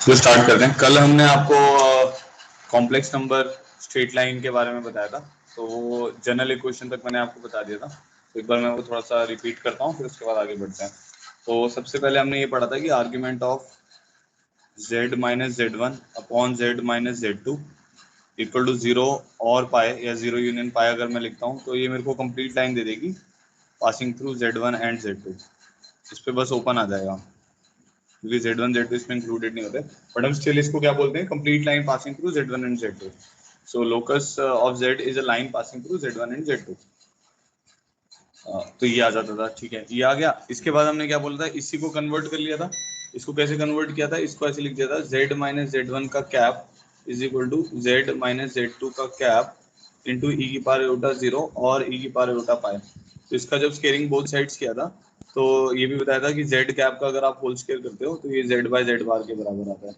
तो स्टार्ट करते हैं। कल हमने आपको कॉम्प्लेक्स नंबर स्ट्रेट लाइन के बारे में बताया था, तो वो जनरल इक्वेशन तक मैंने आपको बता दिया था। तो एक बार मैं वो थोड़ा सा रिपीट करता हूँ, फिर उसके बाद आगे बढ़ते हैं। तो सबसे पहले हमने ये पढ़ा था कि argument of z minus z1 upon z minus z2 equal to 0 और पाए या 0 यूनियन पाए अगर मैं लिखता हूँ तो ये मेरे को कंप्लीट लाइन दे देगी passing through z1 and z2। इस पे बस ओपन आ जाएगा क्योंकि z1 z2 इसमें इंक्लूडेड नहीं होते, बट हम स्टिल इसको क्या बोलते हैं, complete line passing through z1 and z2। So locus of z is a line passing through z1 and z2। तो ये आ जाता था, ठीक है, ये आ गया। इसके बाद हमने क्या बोला था, इसी को कन्वर्ट कर लिया था। इसको कैसे कन्वर्ट किया था, इसको ऐसे लिख दिया था z माइनस z1 का cap is equal to z minus z2 का कैप इंटू ई की पावर उल्टा 0 और ई की पावर उल्टा पाए। तो इसका जब स्केलिंग बोथ साइड्स किया था तो ये भी बताया था कि z कैप का अगर आप होल स्केयर करते हो तो ये z बाय z बार के बराबर आता है,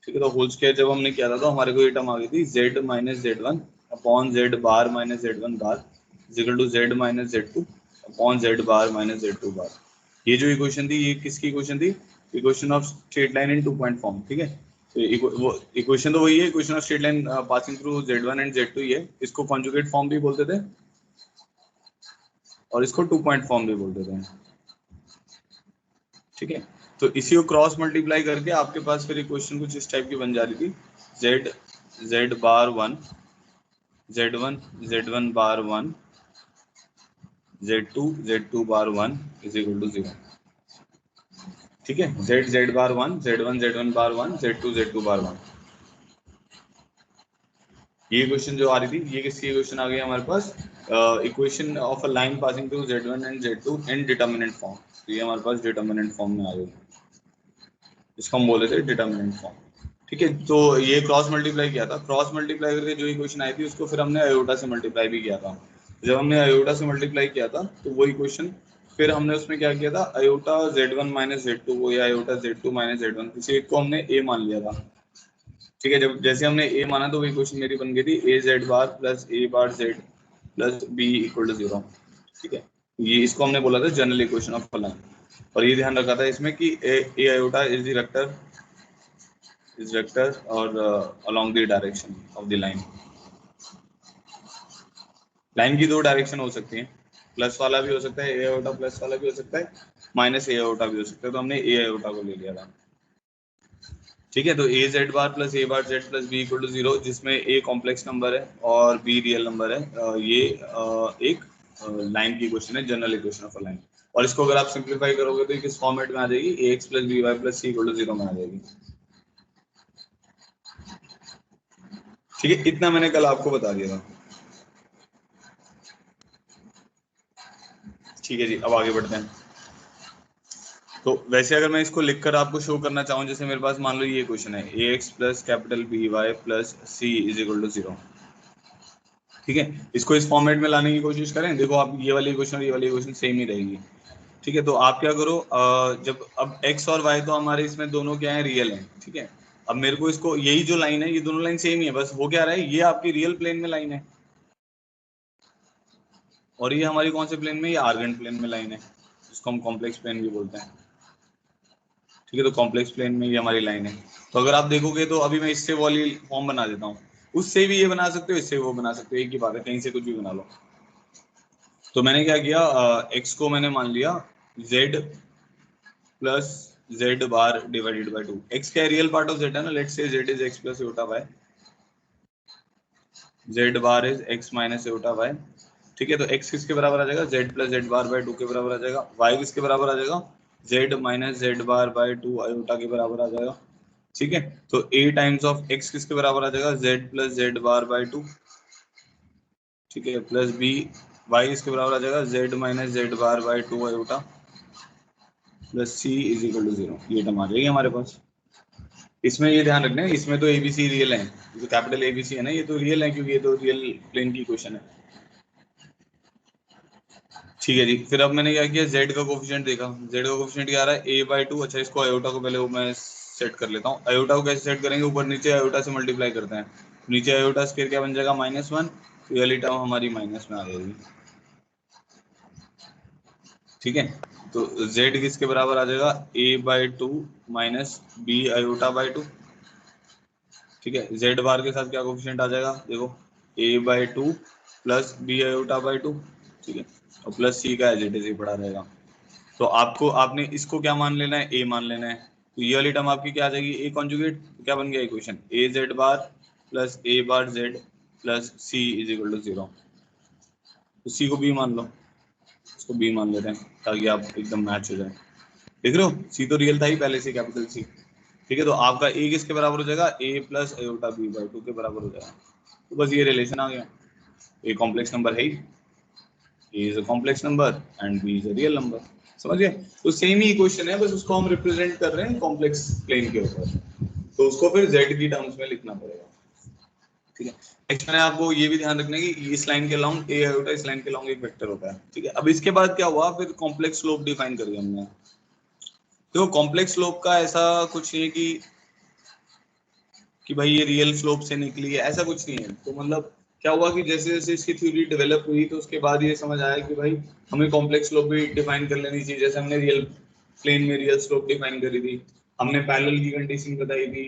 ठीक है। तो होल स्केयर जब हमने किया था तो हमारे को ये टर्म आ गई थी z minus z1 upon z bar minus z1 bar is equal to z minus z2 upon z bar minus z2 bar. ये जो इक्वेशन थी ये किसकी इक्वेशन थी, equation of straight line in 2 point form, ठीक है। तो वो इक्वेशन तो वही है, equation of straight line passing through z1 and z2 ही है। इसको कॉन्जुगेट फॉर्म भी बोलते थे और इसको 2 पॉइंट फॉर्म भी बोलते थे, ठीक है। तो इसी को क्रॉस मल्टीप्लाई करके आपके पास फिर इक्वेशन कुछ इस टाइप की बन जा रही थी, z bar 1 z1 bar 1 z2 bar 1 is equal to 0, ठीक है। z bar 1 z1 bar 1 z2 bar 1। ये क्वेश्चन जो आ रही थी ये किसकी इक्वेशन आ गई हमारे पास, equation of a line passing through z1 and z2 in determinant form. तो ये हमारे पास डिटरमिनेंट फॉर्म में आ गई, इसको हम बोले थे डिटरमिनेंट फॉर्म, ठीक है। तो ये क्रॉस मल्टीप्लाई किया था, क्रॉस मल्टीप्लाई करके जो इक्वेशन आई थी उसको फिर हमने आयोटा से मल्टीप्लाई भी किया था। जब हमने आयोटा से मल्टीप्लाई किया था तो वो इक्वेशन फिर हमने उसमें क्या किया था, आयोटा z1 माइनस z2 को या आयोटा z2 माइनस z1 किसी एक को हमने a मान लिया था, ठीक है। जब जैसे हमने a माना तो वो इक्वेशन मेरी बन गई थी a z bar plus a bar z plus b equal to 0, ठीक है। ये इसको हमने बोला था जनरल इक्वेशन ऑफ लाइन, और ये ध्यान रखा था इसमें कि a iota is the vector और along the direction of the line. Line की दो डायरेक्शन हो सकती हैं, प्लस वाला भी हो सकता है, ए आयोटा प्लस वाला भी हो सकता है, माइनस ए आयोटा भी हो सकता है। तो हमने ए आयोटा को ले लिया था, ठीक है। तो A Z bar plus A bar Z plus B equal to 0, जिसमें ए कॉम्प्लेक्स नंबर है और बी रियल नंबर है। ये एक लाइन की इक्वेशन है, general equation of a line. और इसको अगर आप सिंप्लीफाई करोगे तो किस फॉर्मेट में आ जाएगी, A X plus B Y plus C equal to 0 में आ जाएगी, ठीक है। इतना मैंने कल आपको बता दिया था, ठीक है जी। अब आगे बढ़ते हैं। तो वैसे अगर मैं इसको लिखकर आपको शो करना चाहूँ, जैसे मेरे पास मान लो ये क्वेश्चन है A X plus capital B Y plus C is equal to 0, ठीक है। इसको इस फॉर्मेट में लाने की कोशिश करें, देखो आप ये वाली इक्वेशन और ये वाली इक्वेशन सेम ही रहेगी, ठीक है। तो आप क्या करो, जब अब x और y तो हमारे इसमें दोनों क्या है, रियल है, ठीक है। अब मेरे को इसको यही जो लाइन है ये दोनों लाइन सेम ही है, बस वो क्या रहा है, ये आपकी रियल प्लेन में लाइन है और ये हमारी कौन से प्लेन में, ये आर्गेंट प्लेन में लाइन है, जिसको हम कॉम्प्लेक्स प्लेन भी बोलते हैं, ठीक है। तो कॉम्प्लेक्स प्लेन में ये हमारी लाइन है। तो अगर आप देखोगे तो अभी मैं इससे वाली फॉर्म बना देता हूँ, उससे भी ये बना सकते हो, इससे वो बना सकते हो, एक ही बात है, कहीं से कुछ भी बना लो। तो मैंने क्या किया, x को मैंने मान लिया z plus z bar divided by 2। x क्या रियल पार्ट ऑफ z है ना, let's say z is x plus iota y, z bar is x minus Etah y, ठीक है। तो x किसके बराबर आ जाएगा, z plus z bar by 2 के बराबर आ जाएगा। y किसके बराबर आ जाएगा, z minus z bar by 2 iota के बराबर आ जाएगा, ठीक है। तो a टाइम्स ऑफ x किसके बराबर आ जाएगा, z plus z bar by 2, ठीक है, प्लस b y इसके बराबर आ जाएगा z minus z bar by 2 iota plus c is equal to 0। ये टर्म आ जाएगी हमारे पास। इसमें ये ध्यान रखना है, इसमें तो एबीसी रियल है, जो कैपिटल एबीसी है ना ये तो रियल है क्योंकि ये तो रियल प्लेन की क्वेश्चन है, ठीक है जी। फिर अब मैंने क्या किया, z का कोफिशिएंट देखा, z का कोफिशिएंट क्या आ रहा है a/2। अच्छा, इसको आयोटा को पहले मैं सेट कर लेता हूँ। आयोटा को कैसे सेट करेंगे, ऊपर नीचे आयोटा से मल्टीप्लाई करते हैं, नीचे आयोटा स्क्वायर क्या बन जाएगा, -1, तो ये वाली टर्म हमारी माइनस में आ जाएगी, ठीक है। तो z किसके बराबर आ जाएगा, a/2 minus b iota bye 2, ठीक है, जेड बार के साथ क्या कोफिशिएंट आ जाएगा, देखो a/2 plus b iota by 2, ठीक है, और प्लस c का एज इट इज ही पड़ा रहेगा। तो आपको आपने इसको क्या मान लेना है, a मान लेना है। तो ये वाली टर्म आपकी क्या आ जाएगी, a कॉन्जुगेट, क्या बन गया equation, a z bar plus a bar z plus c is equal to 0। तो c को b मान लो, इसको b मान लेते हैं ताकि आप एकदम मैच हो जाए। देख रहे हो, c तो रियल था ही पहले से, कैपिटल C। ठीक है, तो आपका a किसके बराबर हो जाएगा, a plus iota b by 2 के बराबर हो जाएगा। तो बस ये रिलेशन आ गया, a कॉम्प्लेक्स नंबर है ही, a is a complex number and b is a real number. समझ गए, तो सेम ही इक्वेशन है, बस उसको हम रिप्रेजेंट कर रहे हैं कॉम्प्लेक्स प्लेन के ऊपर, तो उसको फिर z की टर्म्स में लिखना पड़ेगा। ठीक है, नेक्स्ट मैंने आपको ये भी ध्यान रखना है कि इस लाइन के लॉन्ग a आयोटा, इस लाइन के लॉन्ग एक वेक्टर होता है। ठीक है, अब इसके बाद क्या हुआ, फिर कॉम्प्लेक्स स्लोप डिफाइन कर दिया हमने। तो कॉम्प्लेक्स स्लोप का ऐसा कुछ नहीं है कि भाई ये रियल स्लोप से निकली है, ऐसा कुछ नहीं है। तो मतलब क्या हुआ कि जैसे जैसे इसकी थ्योरी डेवलप हुई, तो उसके बाद ये समझ आया कि भाई हमें कॉम्प्लेक्स स्लोप भी डिफाइन कर लेनी चाहिए। जैसे हमने रियल प्लेन में रियल स्लोप डिफाइन करी थी, हमने पैरेलल की कंडीशन बताई थी,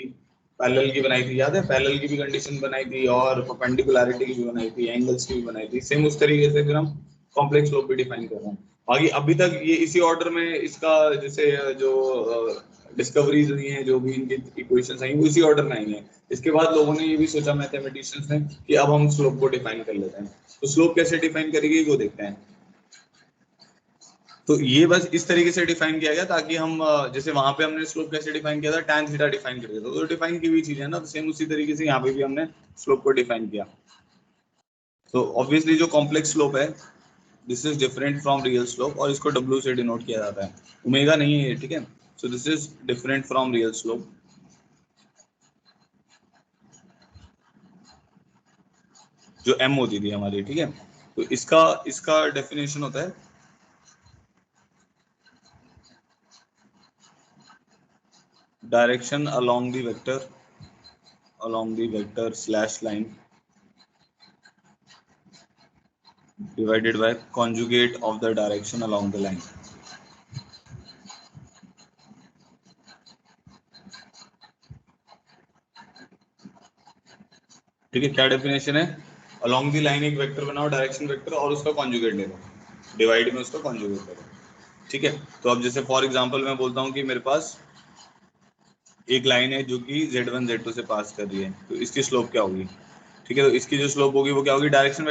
पैरेलल की बनाई थी, याद है, पैरेलल की भी कंडीशन बनाई थी और परपेंडिकुलरिटी की भी बनाई थी, एंगल्स की भी बनाई थी। सेम उस तरीके से फिर हम कॉम्प्लेक्स स्लोप भी डिफाइन कर रहे हैं। बाकी अभी तक ये इसी ऑर्डर में इसका जैसे जो डिस्कवरीज हुई हैं, जो भी इनकी इक्वेशंस आई वो इसी ऑर्डर में आई हैं। इसके बाद लोगों ने ये भी सोचा मैथमेटिशियंस ने कि अब हम स्लोप को डिफाइन कर लेते हैं। तो स्लोप कैसे डिफाइन करेंगे वो देखते हैं। तो ये बस इस तरीके से डिफाइन किया गया ताकि हम जैसे वहां पे हमने स्लोप कैसे डिफाइन किया था, tan थीटा डिफाइन कर दिया था, तो डिफाइन की हुई चीज है ना, तो सेम उसी तरीके से यहाँ पे भी हमने स्लोप को डिफाइन किया। तो ऑब्वियसली जो कॉम्प्लेक्स स्लोप है, this is different from real slope, और इसको W से डिनोट किया जाता है, ओमेगा नहीं है ये। ठीक है, so this is different from real slope, जो m होती थी हमारी। ठीक है, तो इसका इसका डेफिनेशन होता है direction along the vector slash line divided by conjugate of the direction along the line। ठीक है, क्या डेफिनेशन है, along the line एक वेक्टर बनाओ, डायरेक्शन वेक्टर, और उसका कॉन्जुगेट ले लो, डिवाइड में उसका कॉन्जुगेट करो। ठीक है, तो अब जैसे फॉर एग्जांपल मैं बोलता हूँ कि मेरे पास एक लाइन है जो कि z1 z2 से पास कर रही है, तो इसकी स्लोप क्या होगी। ठीक है, तो इसकी जो स्लोप होगी वो क्या होगी, डायरेक्शन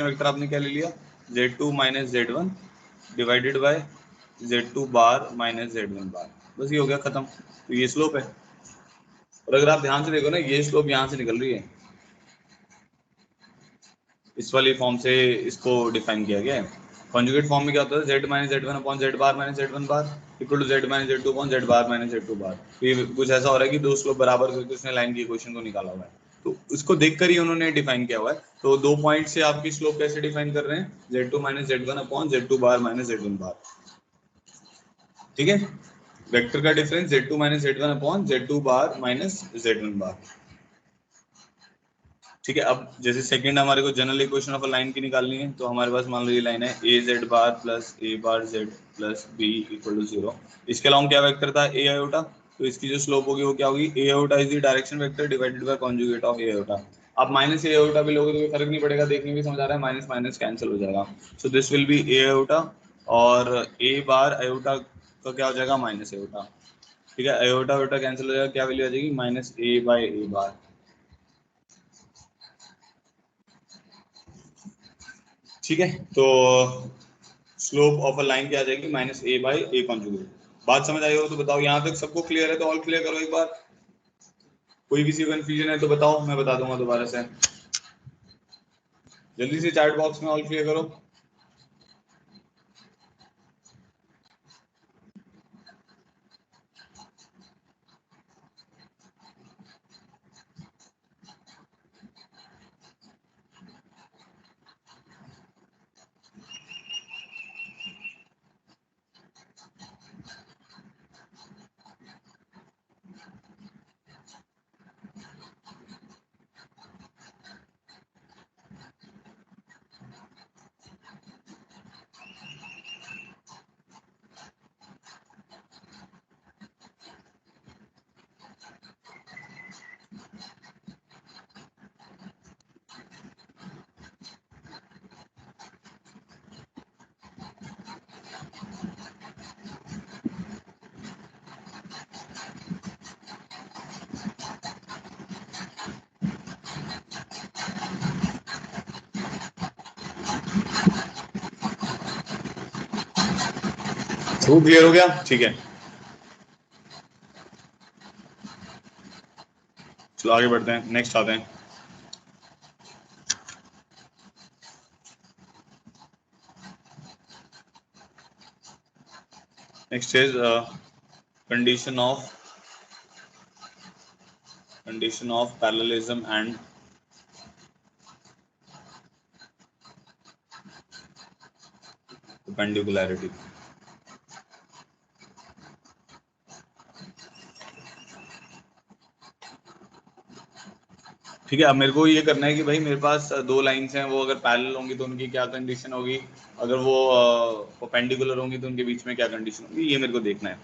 वेक्टर आपने क्या ले लिया, z2 minus z1 divided by z2 bar minus z1 बार, बस ये हो गया खत्म। तो ये स्लोप है, और अगर आप ध्यान से देखो ना, ये स्लोप यहाँ से निकल रही है, इस वाली फॉर्म से इसको डिफाइन किया गया है। कॉन्जुगेट फॉर्म में क्या होता है, z minus Z one upon Z bar minus Z one bar equal to z minus Z two upon Z bar minus Z two bar. तो ये कुछ ऐसा हो रहा है कि दो स्लोप बराबर करके उसने लाइन की इक्वेशन को निकाला हुआ है, तो इसको देखकर ही उन्होंने डिफाइन किया हुआ है। तो दो पॉइंट से आपकी स्लोप कैसे डिफाइन कर रहे हैं, z2 minus Z one upon Z two bar minus Z one bar. ठीक है, वेक्टर का difference z2 minus Z one upon Z two bar minus Z one bar. ठीक है, अब जैसे सेकंड हमारे को general equation of a line की निकालनी है, तो हमारे पास मान लो ये लाइन है A Z bar plus A bar Z plus B equal to 0। इसके अलावा क्या वेक्टर था, ए आयोटा, तो इसकी जो स्लोप होगी वो क्या होगी, A iota is the direction vector divided by conjugate of A iota. आप माइनस ए आयोटा भी लोगे तो कोई फर्क नहीं पड़ेगा, देखने में समझ आ रहा है, माइनस माइनस कैंसिल हो जाएगा। So this will be A iota, और ए बार आयोटा का क्या हो जाएगा, माइनस आयोटा। ठीक है, आयोटा आयोटा कैंसिल हो जाएगा, क्या वैल्यू आ जाएगी, minus A bye A bar. ठीक है, तो स्लोप ऑफ अ लाइन क्या आ जाएगी, minus A by A conjugate. बात समझ आई हो तो बताओ, यहाँ तक सबको क्लियर है तो ऑल क्लियर करो एक बार। कोई किसी को कंफ्यूजन है तो बताओ, मैं बता दूंगा दोबारा से। जल्दी से चैट बॉक्स में ऑल क्लियर करो। वो क्लियर हो गया, ठीक है। चलो आगे बढ़ते हैं, नेक्स्ट आते हैं। Next is condition of parallelism and perpendicularity। ठीक है, अब मेरे को ये करना है कि भाई मेरे पास दो लाइंस हैं, वो अगर पैरेलल होंगी तो उनकी क्या कंडीशन होगी, अगर वो परपेंडिकुलर होंगी तो उनके बीच में क्या कंडीशन होगी, ये मेरे को देखना है।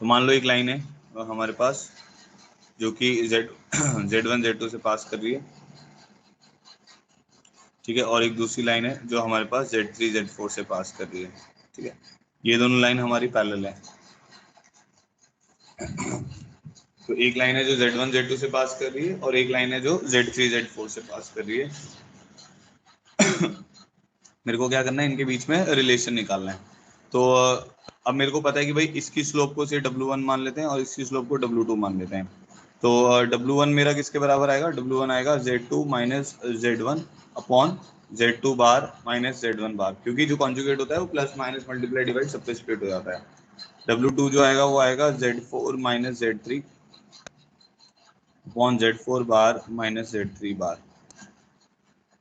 तो मान लो एक लाइन है हमारे पास जो कि Z1 Z2 से पास कर रही है, ठीक है, और एक दूसरी लाइन है जो हमारे पास Z3 Z4 से पास कर रही है, ठीक है। ये दोनों लाइन हमारी पैरेलल है। तो एक लाइन है जो Z1 Z2 से पास कर रही है और एक लाइन है जो Z3 Z4 से पास कर रही है। मेरे को क्या करना है, इनके बीच में रिलेशन निकालना है। तो अब मेरे को पता है कि भाई इसकी स्लोप को से W1 मान लेते हैं और इसकी स्लोप को W2 मान लेते हैं। तो W1 मेरा किसके बराबर आएगा, W1 आएगा Z2 minus Z1 upon Z2 bar minus Z1 बार, क्योंकि जो कॉन्जुगेट होता है वो प्लस माइनस मल्टीप्लाई डिवाइड सब पे स्प्लिट हो जाता है। W2 जो आएगा वो आएगा Z4 minus Z3 upon Z4 bar minus Z3 बार,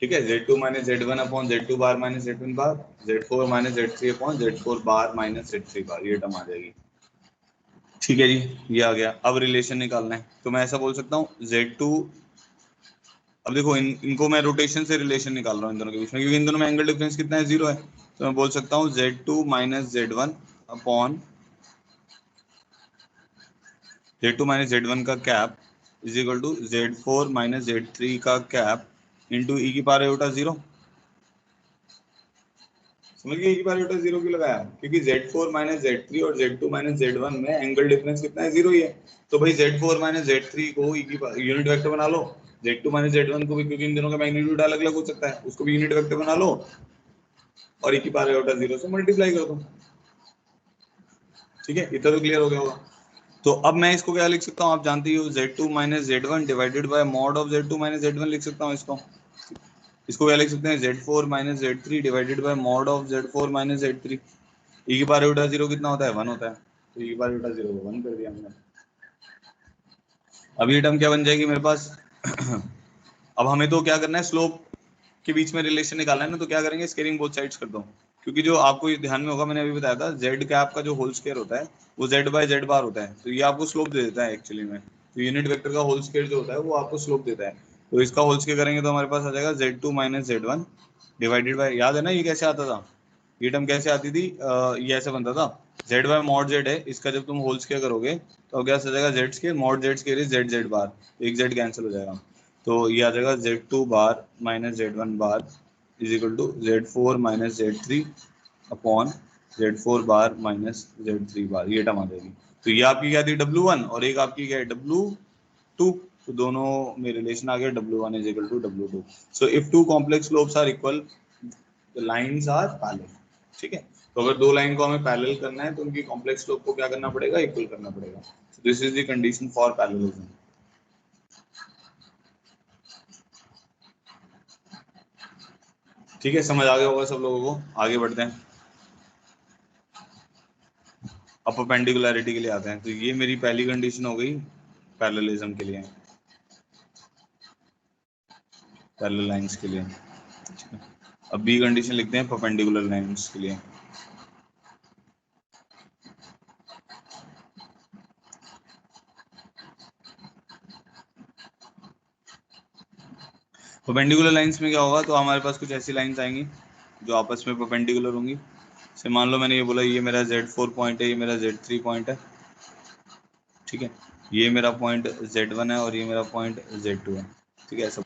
ठीक है। Z2 minus Z1 upon Z2 bar minus Z1 बार, Z4 minus Z3 upon Z4 bar minus Z3 bar, ये टर्म आ जाएगी। ठीक है जी, ये आ गया। अब रिलेशन निकालना है, तो मैं ऐसा बोल सकता हूँ Z2, अब देखो इनको मैं रोटेशन से रिलेशन निकाल रहा हूँ इन दोनों के बीच में, क्योंकि इन दोनों में एंगल डिफरेंस कितना है, 0 है। तो मैं बोल सकता हूँ Z2 minus Z1 upon Z2 minus Z1 का cap is equal to Z4 minus Z3 का कैप इंटू ई की पावर आयोटा 0। समझ गए, ई की पावर आयोटा 0 क्यों लगाया, क्योंकि Z4 माइनस Z3 और Z2 माइनस Z1 में एंगल डिफरेंस कितना है, 0 ही है। तो भाई Z4 माइनस Z3 को ई की यूनिट वेक्टर बना लो, Z2 माइनस Z1 को भी, क्योंकि इन दोनों का मैग्नीट्यूड अलग अलग हो सकता है, उसको भी यूनिट वेक्टर बना लो और ई की पावर आयोटा 0 से मल्टीप्लाई कर दो। ठीक है, इतना तो क्लियर हो गया होगा। तो अब मैं इसको क्या लिख सकता हूँ, आप जानते ही हो, Z2 minus Z1 divided by mod of Z2 minus Z1 लिख सकता हूँ इसको। इसको क्या लिख सकते हैं, Z4 minus Z3 divided by mod of Z4 minus Z3। ई की पावर उल्टा 0 कितना होता है, 1 होता है, तो ई की पावर उल्टा 0 को 1 कर दिया हमने। अब ये टर्म क्या बन जाएगी मेरे पास अब हमें तो क्या करना है, स्लोप के बीच में रिलेशन निकालना है ना, तो क्या करेंगे, स्केलिंग बोथ साइड्स कर दो। क्योंकि जो आपको ये ध्यान में होगा, मैंने अभी बताया था, जेड कैप का जो होल स्क्वायर होता है वो जेड बाय जेड बार होता है, तो ये आपको स्लोप दे देता है एक्चुअली में। तो यूनिट वेक्टर का होल स्क्वायर जो होता है वो आपको स्लोप देता है। तो इसका होल स्क्वायर करेंगे तो हमारे पास आ जाएगा Z2 minus Z1 divided by, याद है ना ये कैसे आता था, ये टर्म कैसे आती थी, ये ऐसे बनता था, जेड बाय मॉड जेड है, इसका जब तुम होल स्क्वायर करोगे तो क्या आ जाएगा, Z square mod Z square is Z Z bar, एक जेड कैंसिल हो जाएगा, तो ये आ जाएगा Z2 bar minus Z1 bar is equal to Z4 minus Z3 upon Z4 bar minus Z3 bar, ये टर्म आ जाएगी। तो ये आपकी क्या थी, W1, और एक आपकी क्या है, W2। तो दोनों में रिलेशन आ गया, W1 is equal to W2। So if two complex slopes are equal the lines are parallel. ठीक है, तो अगर दो लाइन को हमें पैरेलल करना है तो उनकी कॉम्प्लेक्स स्लोप को क्या करना पड़ेगा, इक्वल करना पड़ेगा। This is the condition for parallelism. ठीक है, समझ आ गया होगा सब लोगों को, आगे बढ़ते हैं। अब परपेंडिकुलरिटी के लिए आते हैं, तो ये मेरी पहली कंडीशन हो गई पैरेललिज्म के लिए, पैरेलल लाइंस के लिए। अब बी कंडीशन लिखते हैं परपेंडिकुलर लाइंस के लिए। परपेंडिकुलर लाइंस में क्या होगा, तो हमारे पास कुछ ऐसी लाइंस आएंगी जो आपस में परपेंडिकुलर होंगी। से मान लो मैंने ये बोला, ये मेरा Z4 पॉइंट है, ये मेरा Z3 पॉइंट है, ठीक है, ये मेरा पॉइंट Z1 है और ये मेरा पॉइंट Z2 है, ठीक है। सब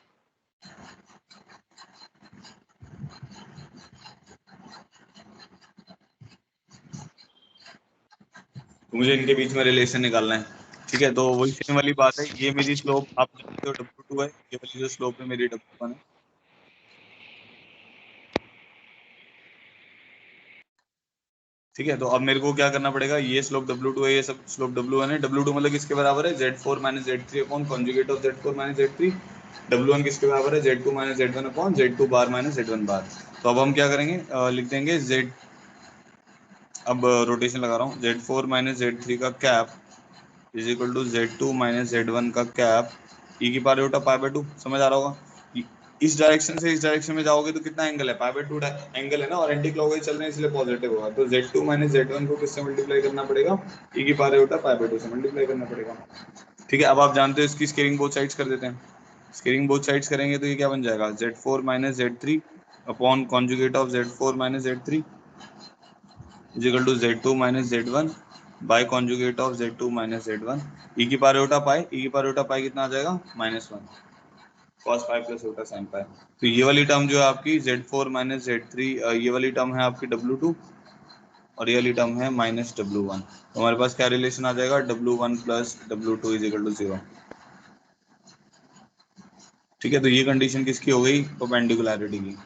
तो मुझे इनके बीच में रिलेशन निकालना है, ठीक है। तो वही सेम वाली बात है, ये मेरी स्लोप आप जानते हो W2 है, ये वाली जो स्लोप है मेरी W1 है। ठीक है, तो अब मेरे को क्या करना पड़ेगा, ये स्लोप W2 है, ये सब स्लोप W1 है। W2 मतलब किसके बराबर है, Z4 minus Z3 upon conjugate of Z4 minus Z3। W1 किसके बराबर है, Z2 minus Z1 upon Z2 bar minus Z1 बार। तो अब हम क्या करेंगे, लिख देंगे Z, अब रोटेशन लगा रहा हूँ, Z4 माइनस Z3 का cap is equal to Z2 minus Z1 का कैप e की पावर उल्टा पाई बाय 2। समझ आ रहा होगा। इस डायरेक्शन से इस डायरेक्शन में जाओगे तो कितना एंगल है, पाई बाय 2 एंगल है ना, और एंटी क्लॉकवाइज चल रहे हैं इसलिए पॉजिटिव होगा। तो Z2 माइनस Z1 को किससे मल्टीप्लाई करना पड़ेगा, e की पावर उल्टा पाई बाय 2 से मल्टीप्लाई करना पड़ेगा। ठीक है, अब आप जानते हो इसकी स्केलिंग बोथ साइड्स कर देते हैं। स्केलिंग बोथ साइड्स करेंगे तो ये क्या बन जाएगा, Z4 minus Z3 upon conjugate of Z4 minus Z3 is equal to Z2 minus Z1 by conjugate of Z2 minus Z1 e की पावर उल्टा पाई, e की पावर उल्टा पाई कितना आ जाएगा, -1 cos पाई प्लस उल्टा sin पाई। तो ये वाली टर्म जो है आपकी Z4 माइनस Z3, ये वाली टर्म है आपकी W2 और ये वाली टर्म है माइनस W1। तो हमारे पास क्या रिलेशन आ जाएगा, W1 plus W2 is equal to 0। ठीक है, तो ये कंडीशन किसकी हो गई, परपेंडिकुलरिटी की।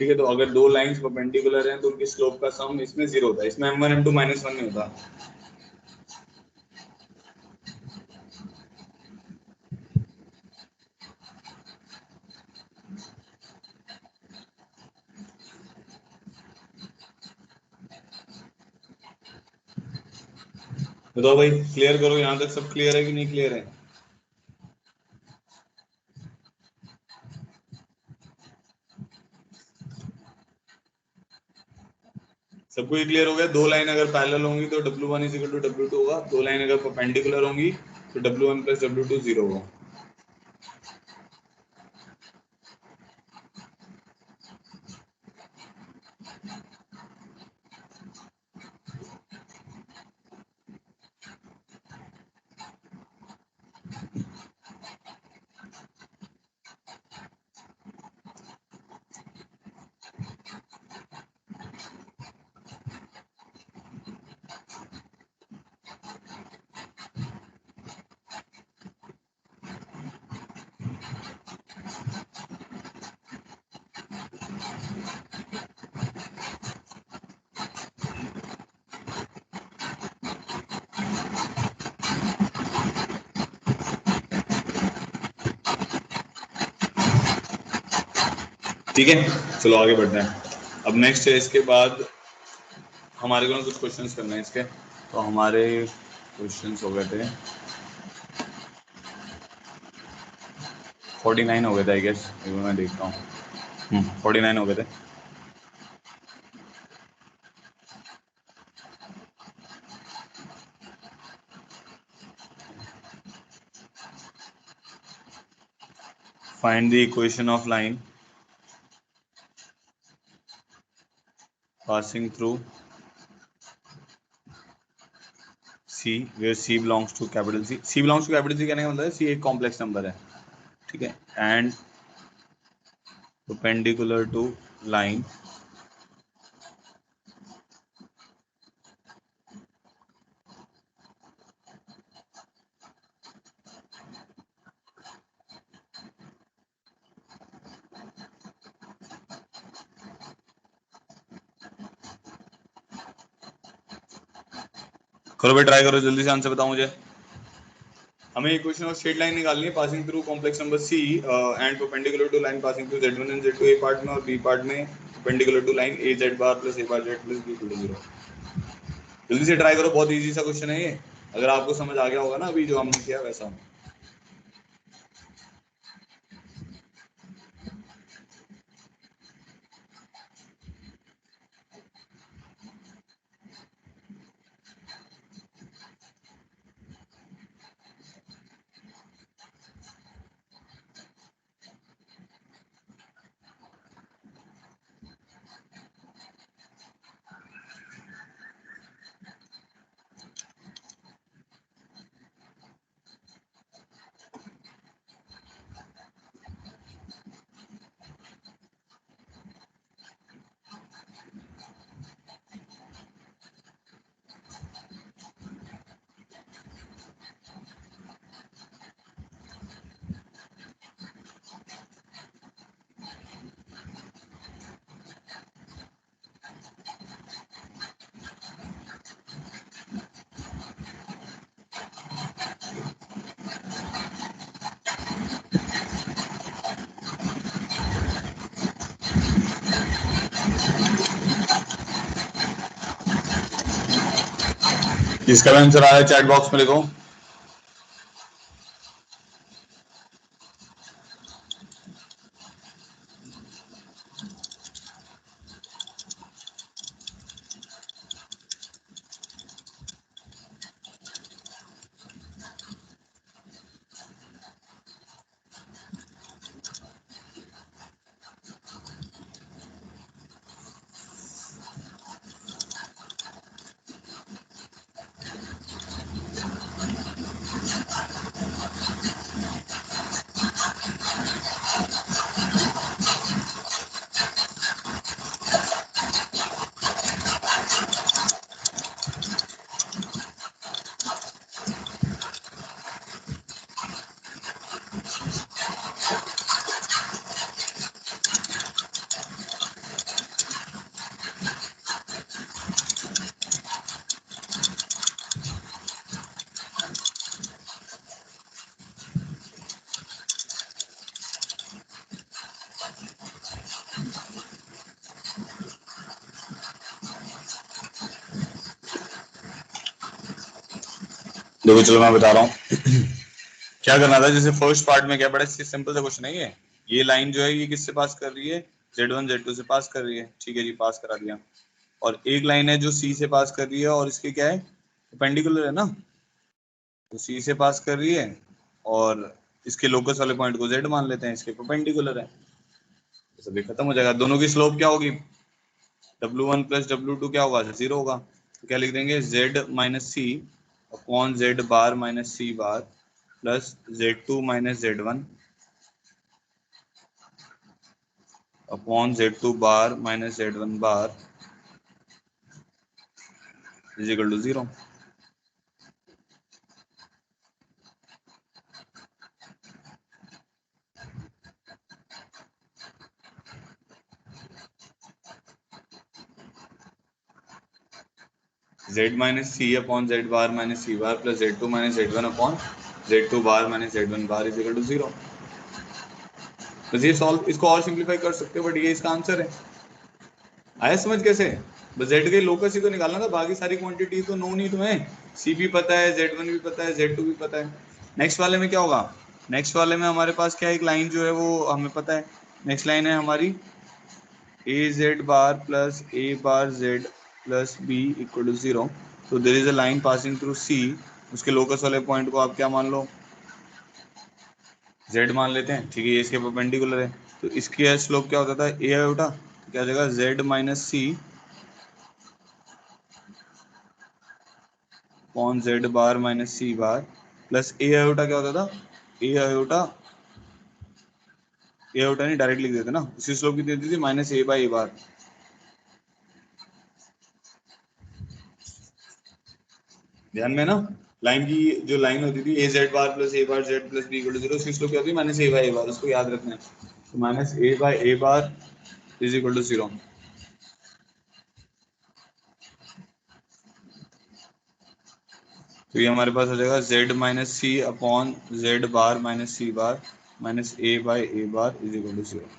ठीक है, तो अगर दो लाइंस परपेंडिकुलर हैं तो उनकी स्लोप का सम इसमें 0 होता है, इसमें m1 m2 -1 नहीं होता। बताओ भाई, क्लियर करो, यहाँ तक सब क्लियर है कि नहीं क्लियर है। सबको ये क्लियर हो गया। दो लाइन अगर पैरेलल होंगी तो W1 is equal to W2 होगा, दो लाइन अगर परपेंडिकुलर होंगी तो W1 प्लस W2 0 होगा। ठीक है, चलो आगे बढ़ते हैं। अब नेक्स्ट है, इसके बाद हमारे को कुछ क्वेश्चंस करना है इसके। तो हमारे क्वेश्चंस हो गए थे 49 हो गए थे आई गेस, मैं देखता हूँ। 49 हो गए थे। Find the equation of line passing through C where C belongs to capital C। C belongs to capital C कहने का मतलब है C एक कॉम्प्लेक्स नंबर है। ठीक है, एंड perpendicular to line करो भाई, ट्राई करो, जल्दी से आंसर बताओ मुझे। हमें इक्वेशन ऑफ स्ट्रेट लाइन निकालनी है passing through complex number C and perpendicular to line passing through Z1 and Z2 A part में, और बी पार्ट में perpendicular to line A Z bar plus A bar Z plus B equal to 0। जल्दी से try करो, बहुत easy सा question है ये। अगर आपको समझ आ गया होगा ना अभी जो हमने किया वैसा। इसका भी आंसर आ रहा है चैट बॉक्स में लिखो। देखो चलो मैं बता रहा हूँ क्या करना था। जैसे फर्स्ट पार्ट में क्या बड़ा सिंपल सा क्वेश्चन है ये लाइन जो है ये किससे पास कर रही है, Z1 Z2 से पास कर रही है। ठीक है जी, पास करा दिया। और एक लाइन है जो C से पास कर रही है और इसके क्या है, परपेंडिकुलर है ना, तो C से पास कर रही है और इसके लोकस वाले पॉइंट को Z मान लेते हैं, इसके परपेंडिकुलर है। तो सभी खत्म हो जाएगा। दोनों की स्लोप क्या होगी, W1 प्लस W2 क्या होगा, 0 होगा। तो क्या लिख देंगे, Z minus C upon Z bar minus C bar plus Z2 minus Z1 upon Z2 bar minus Z1 bar is equal to 0। Z minus C upon Z bar minus C bar plus Z2 minus Z1 upon Z2 bar minus Z1 bar is equal to 0। बस ये solve, इसको और simplify कर सकते हो, but ये इसका answer है। आया समझ कैसे? बस Z के लोकस ही तो निकालना था, बाकी सारी क्वांटिटी तो नो नहीं तुम्हें। C भी पता है, Z1 भी पता है, Z2 भी पता है। नेक्स्ट वाले में क्या होगा, नेक्स्ट वाले में हमारे पास क्या, एक लाइन जो है वो हमें पता है। नेक्स्ट लाइन है हमारी A Z bar plus A bar Z plus B equal to 0। तो there is a line passing through C, उसके लोकस वाले पॉइंट को आप क्या मान लो, जेड मान लेते हैं। ठीक है, ये इसके परपेंडिकुलर है। तो इसकी स्लोप क्या होता था, ए आयोटा, तो क्या जगह Z minus C upon Z bar minus C bar plus ए आयोटा क्या होता था, ए आयोटा, ए आयोटा नहीं डायरेक्ट लिख देते ना, उसी स्लोप की देती थी माइनस ए बाई ए बार। ध्यान में ना, लाइन की जो लाइन होती थी A Z bar plus A bar Z plus B equal to 0, उसकी स्लोप क्या होती है माइनस ए बाई ए बार, उसको याद रखना है। तो minus A by A bar is equal to 0। तो ये हमारे पास हो जाएगा Z minus C upon Z bar minus C bar minus A by A bar is equal to 0।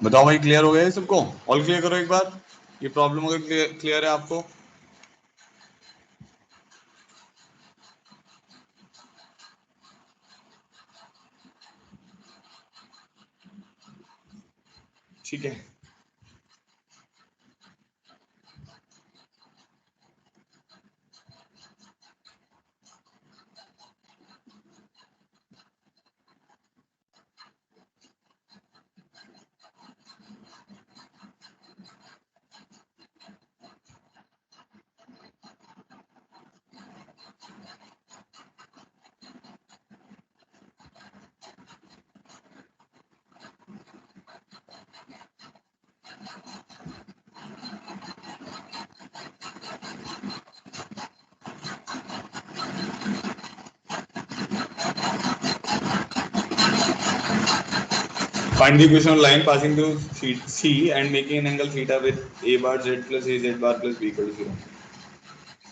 बताओ भाई, क्लियर हो गया है सबको? ऑल क्लियर करो एक बार, ये प्रॉब्लम अगर क्लियर है आपको। ठीक है, Find the equation of line passing through C and making an angle theta with a bar z plus a z bar plus b equal to 0.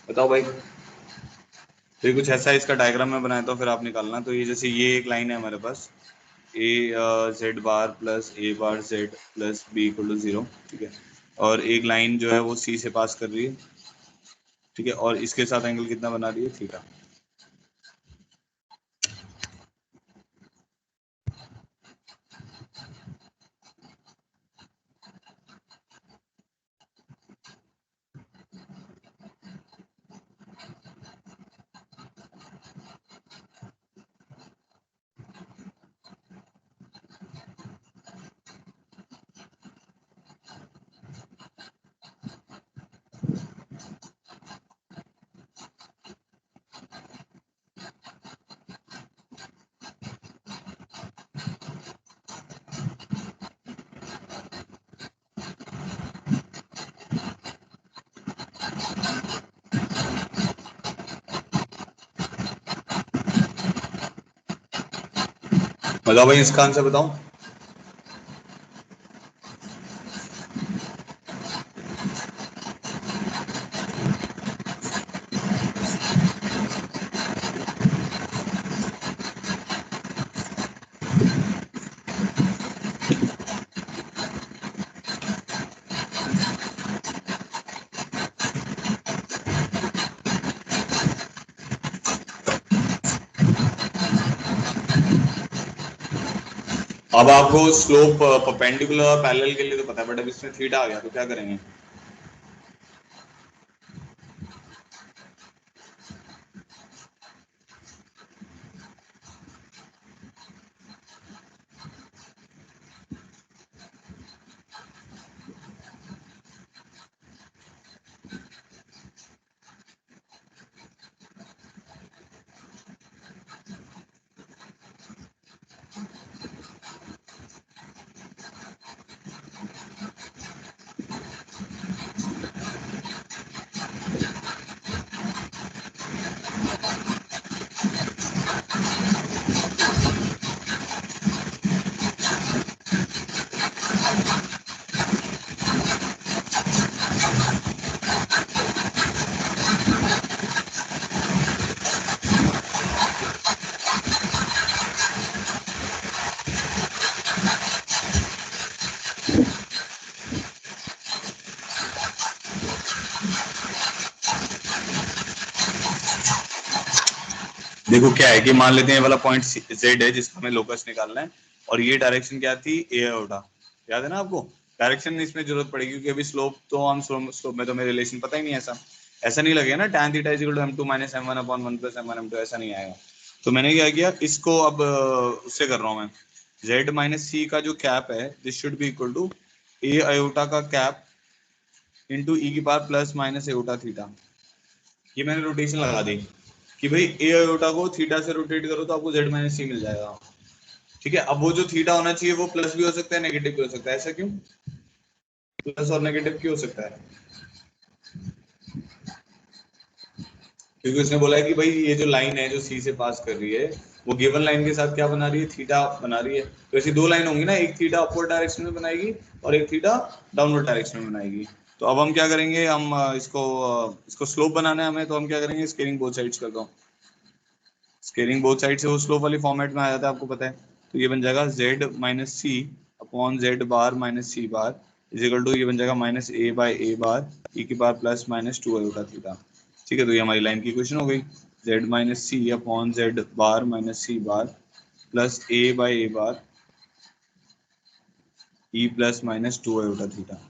बताओ भाई, तो कुछ ऐसा इसका डायग्राम में बनाया तो फिर आप निकालना। तो ये जैसे ये एक लाइन है हमारे पास, A Z bar plus A bar Z plus B equal to 0, ठीक है। और एक लाइन जो है वो सी से पास कर रही है, ठीक है, और इसके साथ एंगल कितना बना रही है, थीटा। बताओ भाई, इसका आंसर बताओ। अब आपको स्लोप परपेंडिकुलर और पैरेलल के लिए तो पता है, बट अब इसमें थीटा आ गया तो क्या करेंगे। देखो क्या है कि मान लेते हैं ये वाला पॉइंट जेड है जिसका हमें लोकस निकालना है, और ये डायरेक्शन क्या थी, ए ओटा, याद है ना आपको। डायरेक्शन इसमें जरूरत पड़ेगी क्योंकि अभी स्लोप तो हम स्लोप में तो हमें रिलेशन पता ही नहीं है, ऐसा नहीं लगेगा ना tan theta is equal to m2 - m1/1 + m1 m2, ऐसा नहीं आएगा। तो मैंने क्या किया, इसको अब उससे कर रहा हूँ मैं, z - c का जो कैप है this should be equal to A iota का कैप इंटू ई की power plus minus iota theta. ये मैंने रोटेशन लगा दी कि भाई ए आयोटा को थीटा से रोटेट करो तो आपको z - c मिल जाएगा, ठीक है। अब वो जो थीटा होना चाहिए वो प्लस भी हो सकता है, नेगेटिव भी हो सकता है। ऐसा क्यों, प्लस और नेगेटिव क्यों हो सकता है, क्योंकि उसने बोला है कि भाई ये जो लाइन है जो सी से पास कर रही है वो गिवन लाइन के साथ क्या बना रही है, थीटा बना रही है। तो ऐसी दो लाइन होंगी ना, एक थीटा अपवर्ड डायरेक्शन में बनाएगी और एक थीटा डाउनवर्ड डायरेक्शन में बनाएगी। तो अब हम क्या करेंगे, हम इसको स्लोप बनाना है हमें, तो हम क्या करेंगे, स्केलिंग बोथ साइड्स कर दो। स्केलिंग बोथ साइड से वो स्लोप वाली फॉर्मेट में आ जाता है, आपको पता है। तो ये बन जाएगा z - c upon z bar - c bar is equal to, ये बन जाएगा -a/a बार e की power plus minus 2 iota theta, ठीक है। तो ये हमारी लाइन की इक्वेशन हो गई, z - c upon z bar - c बार plus a/a bar e plus minus 2 iota theta.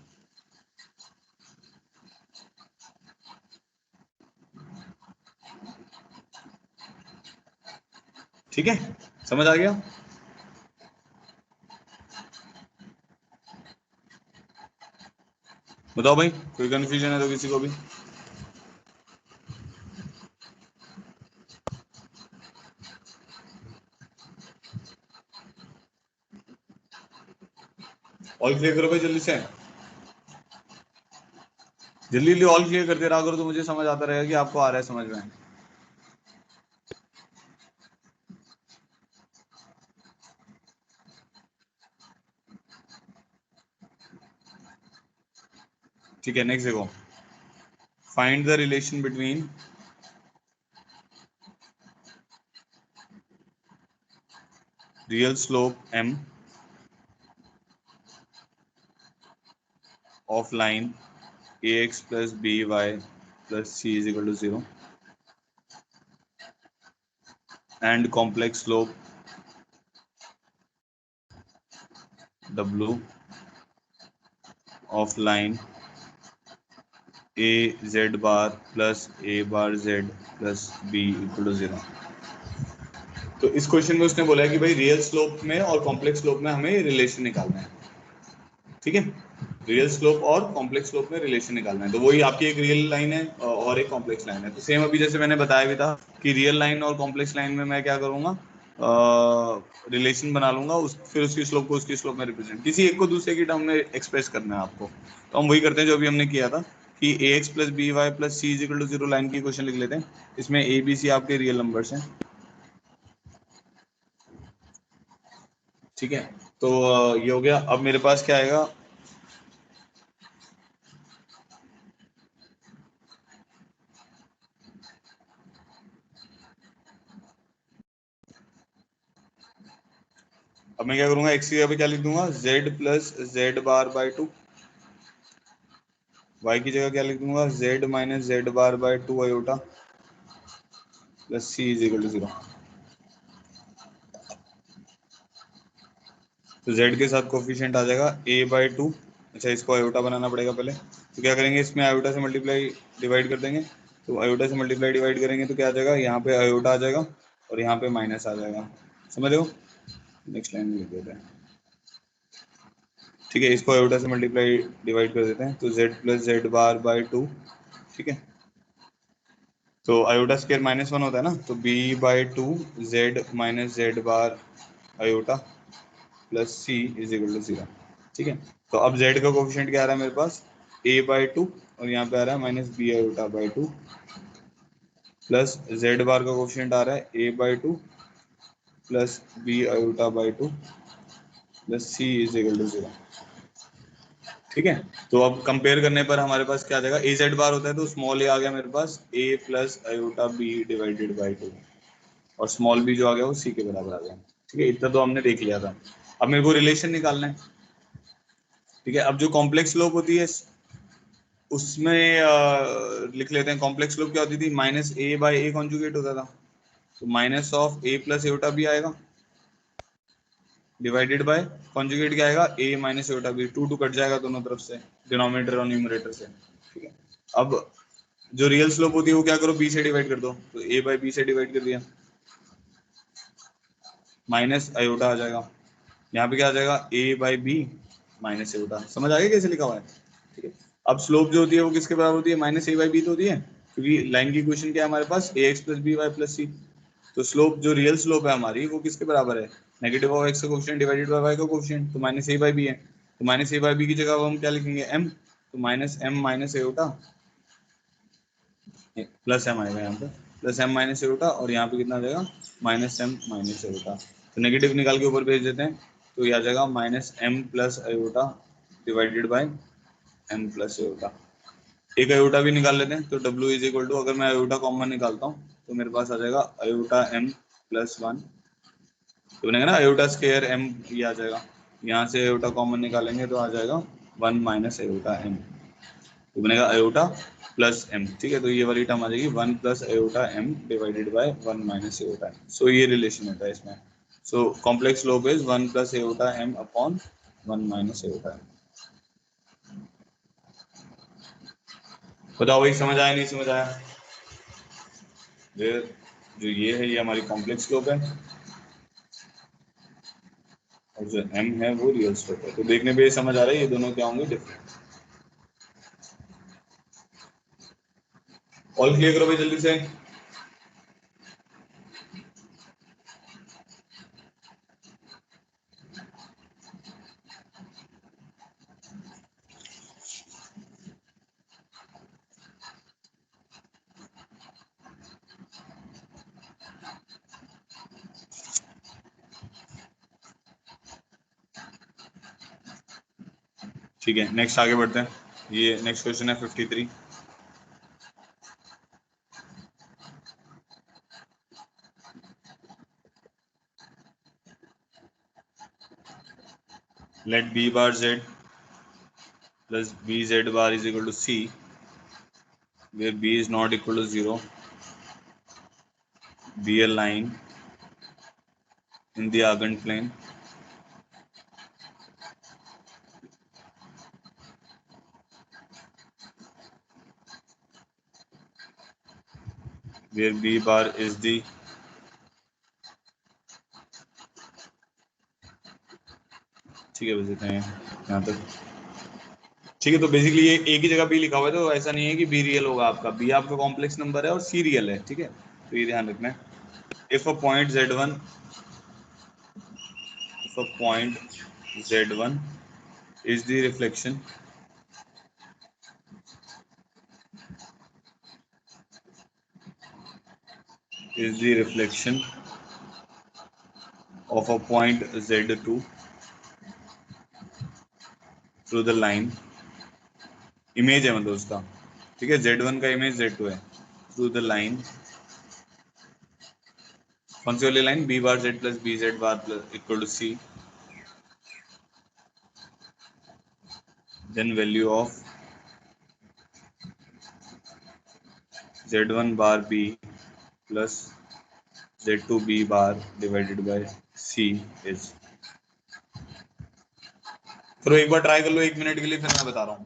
ठीक है, समझ आ गया। बताओ भाई, कोई कंफ्यूजन है तो किसी को भी। ऑल क्लियर करो भाई जल्दी से, जल्दी जल्दी ऑल क्लियर करते रहा करो तो मुझे समझ आता रहेगा कि आपको आ रहा है समझ में। ठीक है, नेक्स्ट देखो, find the relation between real slope m of line ax plus by plus c is equal to 0 and complex slope w of line a z bar plus a bar z plus b equal to 0। तो इस question में उसने बोला है कि भाई real slope में और कॉम्प्लेक्स स्लोप में हमें रिलेशन निकालना है। ठीक है, रियल स्लोप और कॉम्प्लेक्स स्लोप में रिलेशन निकालना है। तो वही आपकी एक रियल लाइन है और एक कॉम्प्लेक्स लाइन है। तो सेम अभी जैसे मैंने बताया भी था कि रियल लाइन और कॉम्प्लेक्स लाइन में मैं क्या करूंगा, रिलेशन बना लूंगा, फिर उसकी स्लोप को उसकी स्लोप में रिप्रेजेंट, किसी एक को दूसरे की टर्म में एक्सप्रेस करना है आपको। तो हम वही करते हैं जो अभी हमने किया था कि A X plus B Y plus C is equal to 0 line की क्वेश्चन लिख लेते हैं। इसमें ए बी सी आपके रियल नंबर्स हैं। ठीक है, तो ये हो गया। अब मेरे पास क्या आएगा, अब मैं क्या करूंगा, एक्स की जगह पे क्या लिख दूंगा, z plus Z bar by 2, y की जगह क्या लिख दूंगा, z minus Z bar by 2 iota plus c is equal to 0। तो z के साथ कोफिशिएंट आ जाएगा a बाई 2। अच्छा, इसको आयोटा बनाना पड़ेगा पहले। तो क्या करेंगे, इसमें आयोटा से मल्टीप्लाई डिवाइड कर देंगे। तो आयोटा से मल्टीप्लाई डिवाइड करेंगे तो क्या आ जाएगा, यहाँ पे आयोटा आ जाएगा और यहाँ पे माइनस आ जाएगा। समझ लो, नेक्स्ट लाइन में लिख देते हैं। ठीक है, इसको आयोटा से मल्टीप्लाई डिवाइड कर देते हैं। तो z plus Z bar by 2। ठीक है, तो आयोटा स्क्वायर -1 होता है ना, तो b by 2 Z minus Z bar iota plus C is equal to 0। ठीक है, तो अब z का कोफिशिएंट क्या आ रहा है मेरे पास, a बाई 2 और यहाँ पे आ रहा है minus B iota by 2 plus z bar का कोफिशिएंट आ रहा है a by 2 plus B iota by 2 plus C is equal to 0। ठीक है, तो अब कंपेयर करने पर हमारे पास क्या आ जाएगा, ए जेड बार होता है तो स्मॉल ए आ गया मेरे पास a plus iota B divided by 2 और स्मॉल बी जो आ गया वो सी के बराबर आ गया। ठीक है, इतना तो हमने देख लिया था। अब मेरे को रिलेशन निकालना है। ठीक है, अब जो कॉम्प्लेक्स स्लोप होती है उसमें लिख लेते हैं। कॉम्प्लेक्स स्लोप क्या होती थी, minus A by A conjugate होता था। तो minus of A plus iota भी आएगा डिवाइडेड बाय कॉन्जुगेट क्या आएगा, ए minus Etah B, to to cut जाएगा दोनों तरफ से, डिनोमिनेटर और न्यूमरेटर से। ठीक है, अब जो रियल स्लोप होती है वो क्या करो, बी से डिवाइड कर दो। तो ए बाई बी से डिवाइड कर दिया, माइनस आयोटा आ जाएगा। यहाँ पे क्या आ जाएगा, ए बाई बी माइनस एटा। समझ आ गया कैसे लिखा हुआ है। ठीक है, अब स्लोप जो होती है वो किसके बराबर होती है, माइनस ए बाई बी तो होती है, क्योंकि लाइन की क्वेश्चन क्या है हमारे पास, A X plus B Y plus C. तो स्लोप जो रियल स्लोप है हमारी वो किसके बराबर है, नेगेटिव ऑफ एक्स का कोफिशिएंट डिवाइडेड बाय वाई का कोफिशिएंट। तो माइनस ए बाई बी है, तो माइनस ए बाई बी की जगह अब हम क्या लिखेंगे, एम। तो माइनस एम माइनस एटा प्लस एम आएगा यहाँ पे, प्लस एम माइनस एटा, और यहाँ पे कितना आ जाएगा, माइनस एम माइनस एटा। तो नेगेटिव निकाल के ऊपर भेज देते हैं, तो ये आ जाएगा minus M plus iota divided by M plus iota. एक आयोटा भी निकाल लेते हैं। तो W इज इक्वल टू, अगर मैं आयोटा कॉमन निकालता हूँ तो मेरे पास आ जाएगा आयोटा m प्लस 1। तो बनेगा ना आयोटा स्क्वायर m, ये आ जाएगा। यहाँ से आयोटा कॉमन निकालेंगे तो आ जाएगा 1 माइनस आयोटा m। तो बनेगा आयोटा प्लस m। ठीक है, तो ये वाली टर्म आ जाएगी 1 plus iota m divided by 1 minus iota m। सो ये रिलेशन होता है इसमें। So complex slope is 1 plus iota m upon 1 minus iota m। बताओ भाई, समझ आया नहीं समझ आया। जो ये है ये हमारी कॉम्प्लेक्स स्लोप है और जो m है वो रियल स्लोप है। तो देखने पे ये समझ आ रहा है ये दोनों क्या होंगे, डिफरेंट। ऑल क्लियर करो भाई जल्दी से। ठीक है, नेक्स्ट आगे बढ़ते हैं। ये नेक्स्ट क्वेश्चन है 53. Let b bar z plus bz bar is equal to c, where b is not equal to 0, be a line in the argand plane where b bar is the ठीक है, बस इतना है यहाँ तक. ठीक है, तो बेसिकली ये एक ही जगह बी लिखा हुआ है, तो ऐसा नहीं है कि बी रियल होगा आपका. बी आपका कॉम्प्लेक्स नंबर है और सी रियल है. ठीक है, तो ये ध्यान रखना है. If a point z1 is the reflection of a point z2 through the line, image है मतलब उसका. ठीक है, z1 का इमेज z2 है. थ्रू द लाइन, कौन सी वाली line? b bar z plus bz bar plus equal to c, then value of z1 bar b plus z2 b bar divided by c is. फिर एक बार try कर लो 1 minute के लिए, फिर मैं बता रहा हूँ.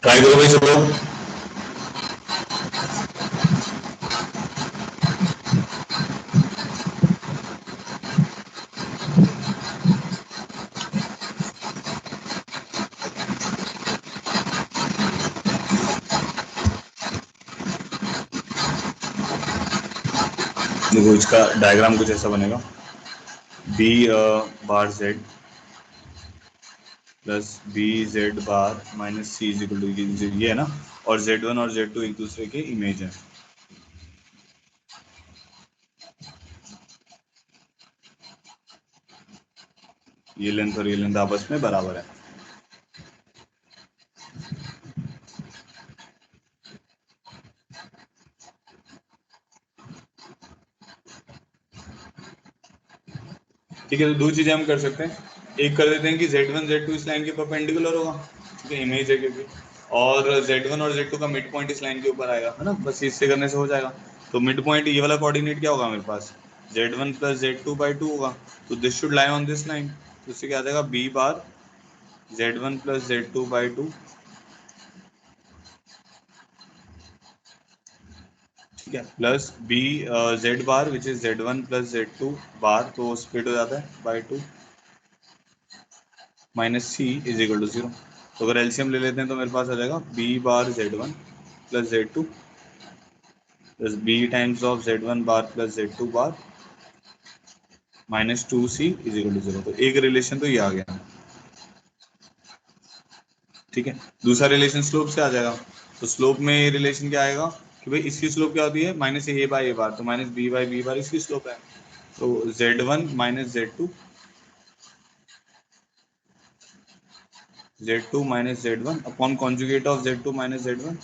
ट्राई करो भाई सब लोग. देखो इसका डायग्राम कुछ ऐसा बनेगा. b bar z plus B Z bar minus C is equal to ये है ना, और z1 और z2 एक दूसरे के इमेज है. ये लेंथ और ये लेंथ आपस में बराबर है. ठीक है, तो दो चीजें हम कर सकते हैं. एक कर देते हैं कि z1 z2 इस लाइन के परपेंडिकुलर होगा, ठीक है, इमेज है क्योंकि, और z1 और z2 का मिड पॉइंट इस लाइन के ऊपर आएगा, है ना. बस इससे करने से हो जाएगा. तो मिड पॉइंट ये वाला कोऑर्डिनेट क्या होगा मेरे पास? z1 प्लस z2/2 होगा. तो this should lie on this line. तो इससे क्या आ जाएगा? b बार z1 प्लस z2/2 ठीक है, plus B Z bar which is z1 plus z2 bar, तो स्प्लिट हो जाता है by 2, minus C is equal to 0। तो अगर एलसीएम ले लेते हैं तो मेरे पास आ जाएगा B bar z1 plus z2 plus B times of z1 bar plus z2 bar minus 2c is equal to 0। तो एक रिलेशन तो ये आ गया, ठीक है। दूसरा रिलेशन स्लोप से आ जाएगा, तो स्लोप में ये रिलेशन क्या आएगा कि भाई इसकी स्लोप क्या होती है minus A bye A bar, तो minus B by B bar इसकी स्लोप है। तो z1 minus z2 minus z1 upon conjugate of z2 minus z1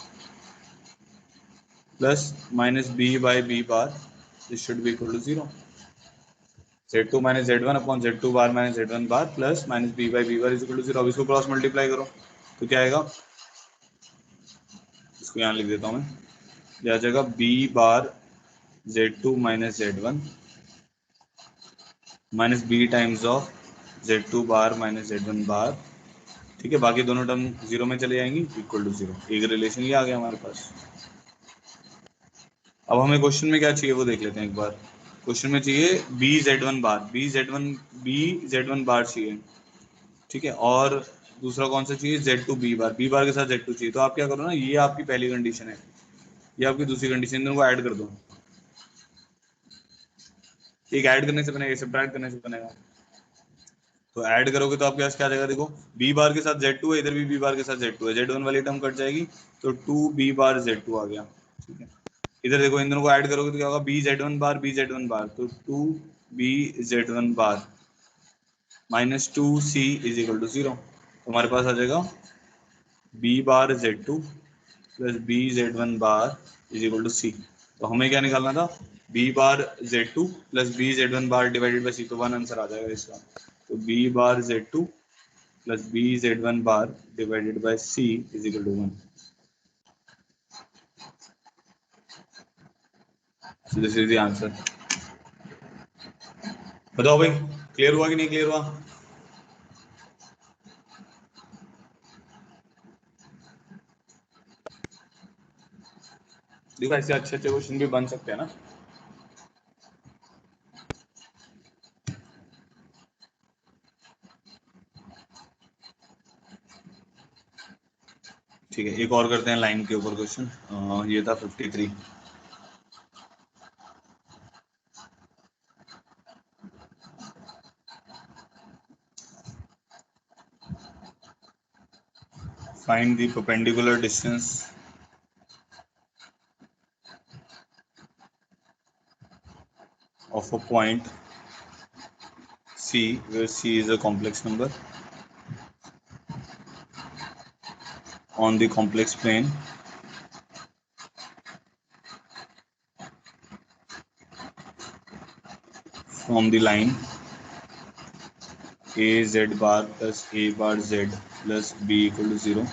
plus minus B by B bar, this should be equal to 0। z2 minus z1 upon z2 bar minus z1 bar plus minus B by B bar is equal to 0। अब इसको cross multiply करो तो क्या आएगा, इसको यहाँ लिख देता हूँ मैं, यह आ जाएगा B bar z2 minus z1 minus B times of z2 bar minus z1 bar, ठीक है। बाकी दोनों टर्म जीरो में चले जाएंगी, इक्वल टू 0। एक रिलेशन ये आ गया हमारे पास। अब हमें क्वेश्चन में क्या चाहिए वो देख लेते हैं एक बार। क्वेश्चन में चाहिए बी z1 बार, बी z1 बार चाहिए, ठीक है। और दूसरा कौन सा चाहिए, z2 बी बार के साथ z2 चाहिए। तो आप क्या करो ना, ये आपकी पहली कंडीशन है, ये आपकी दूसरी कंडीशन, इन दोनों को ऐड कर दो। एक ऐड करने से बनेगा, सब्ट्रैक्ट करने से बनेगा। तो ऐड करोगे तो आपके पास क्या आ जाएगा, देखो बी बार के साथ z2 है, इधर भी बी बार के साथ z2 है, z1 वाली टर्म कट जाएगी तो 2 बी बार z2 आ गया, ठीक है। इधर देखो इन दोनों को ऐड करोगे तो क्या होगा, बी जेड वन बार, तो 2 B Z one bar minus 2c is equal to 0। तो हमारे पास आ जाएगा B bar z2 plus B Z one bar is equal to C. तो हमें क्या निकालना था, B bar z2 plus B Z one bar divided by C, तो वन आंसर आ जाएगा इसका। तो B bar z2 plus B Z one bar divided by C is equal to 1। So this is the answer। बताओ भाई, clear हुआ कि नहीं क्लियर हुआ? देखो ऐसे अच्छे अच्छे क्वेश्चन भी बन सकते हैं ना। ठीक है, एक और करते हैं लाइन के ऊपर क्वेश्चन। ये था 53। Find the perpendicular distance of a point C where C is a complex number on the complex plane from the line a z bar plus a bar z plus b equal to 0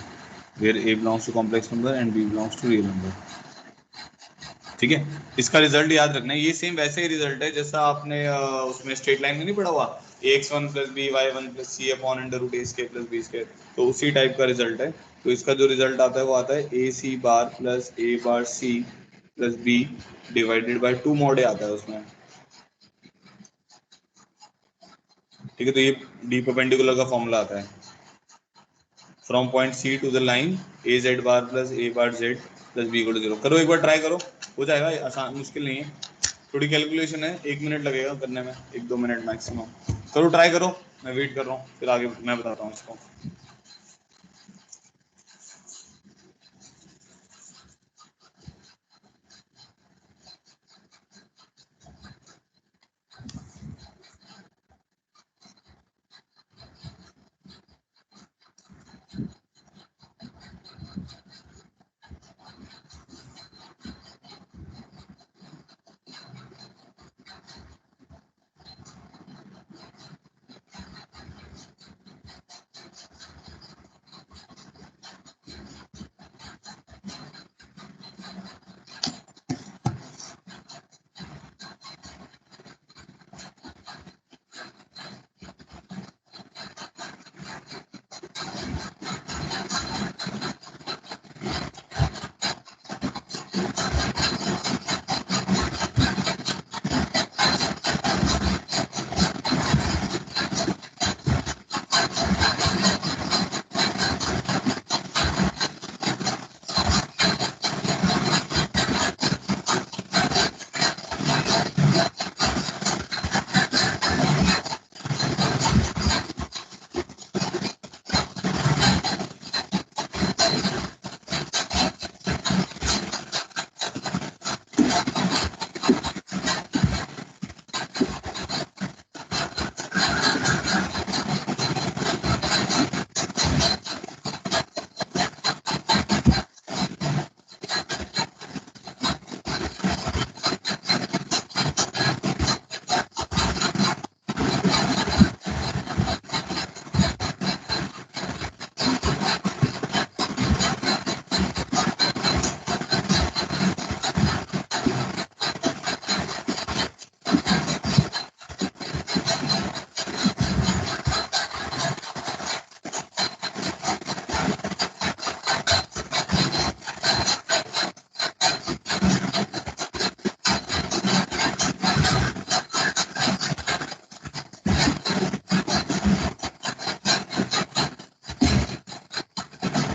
where a belongs to complex number and b belongs to real number। ठीक है, इसका result याद रखना है, ये same वैसे ही result है जैसा आपने उसमें स्ट्रेट लाइन में नहीं पढ़ा हुआ, ax1 plus B y1 plus C upon under root A square plus B square, तो उसी टाइप का रिजल्ट है। तो इसका जो रिजल्ट आता है वो आता है A C bar plus A bar C plus B divided by 2 mod आता है उसमें, ठीक है। तो ये डी परपेंडिकुलर का फॉर्मूला आता है, from point C to the line A Z bar plus A bar Z plus B equal to 0। करो एक बार, ट्राई करो, हो जाएगा, आसान मुश्किल नहीं है। थोड़ी कैलकुलेशन है, 1 मिनट लगेगा करने में, 1-2 मिनट मैक्सिमम। करो, ट्राई करो, मैं वेट कर रहा हूँ, फिर आगे मैं बताता हूँ इसको।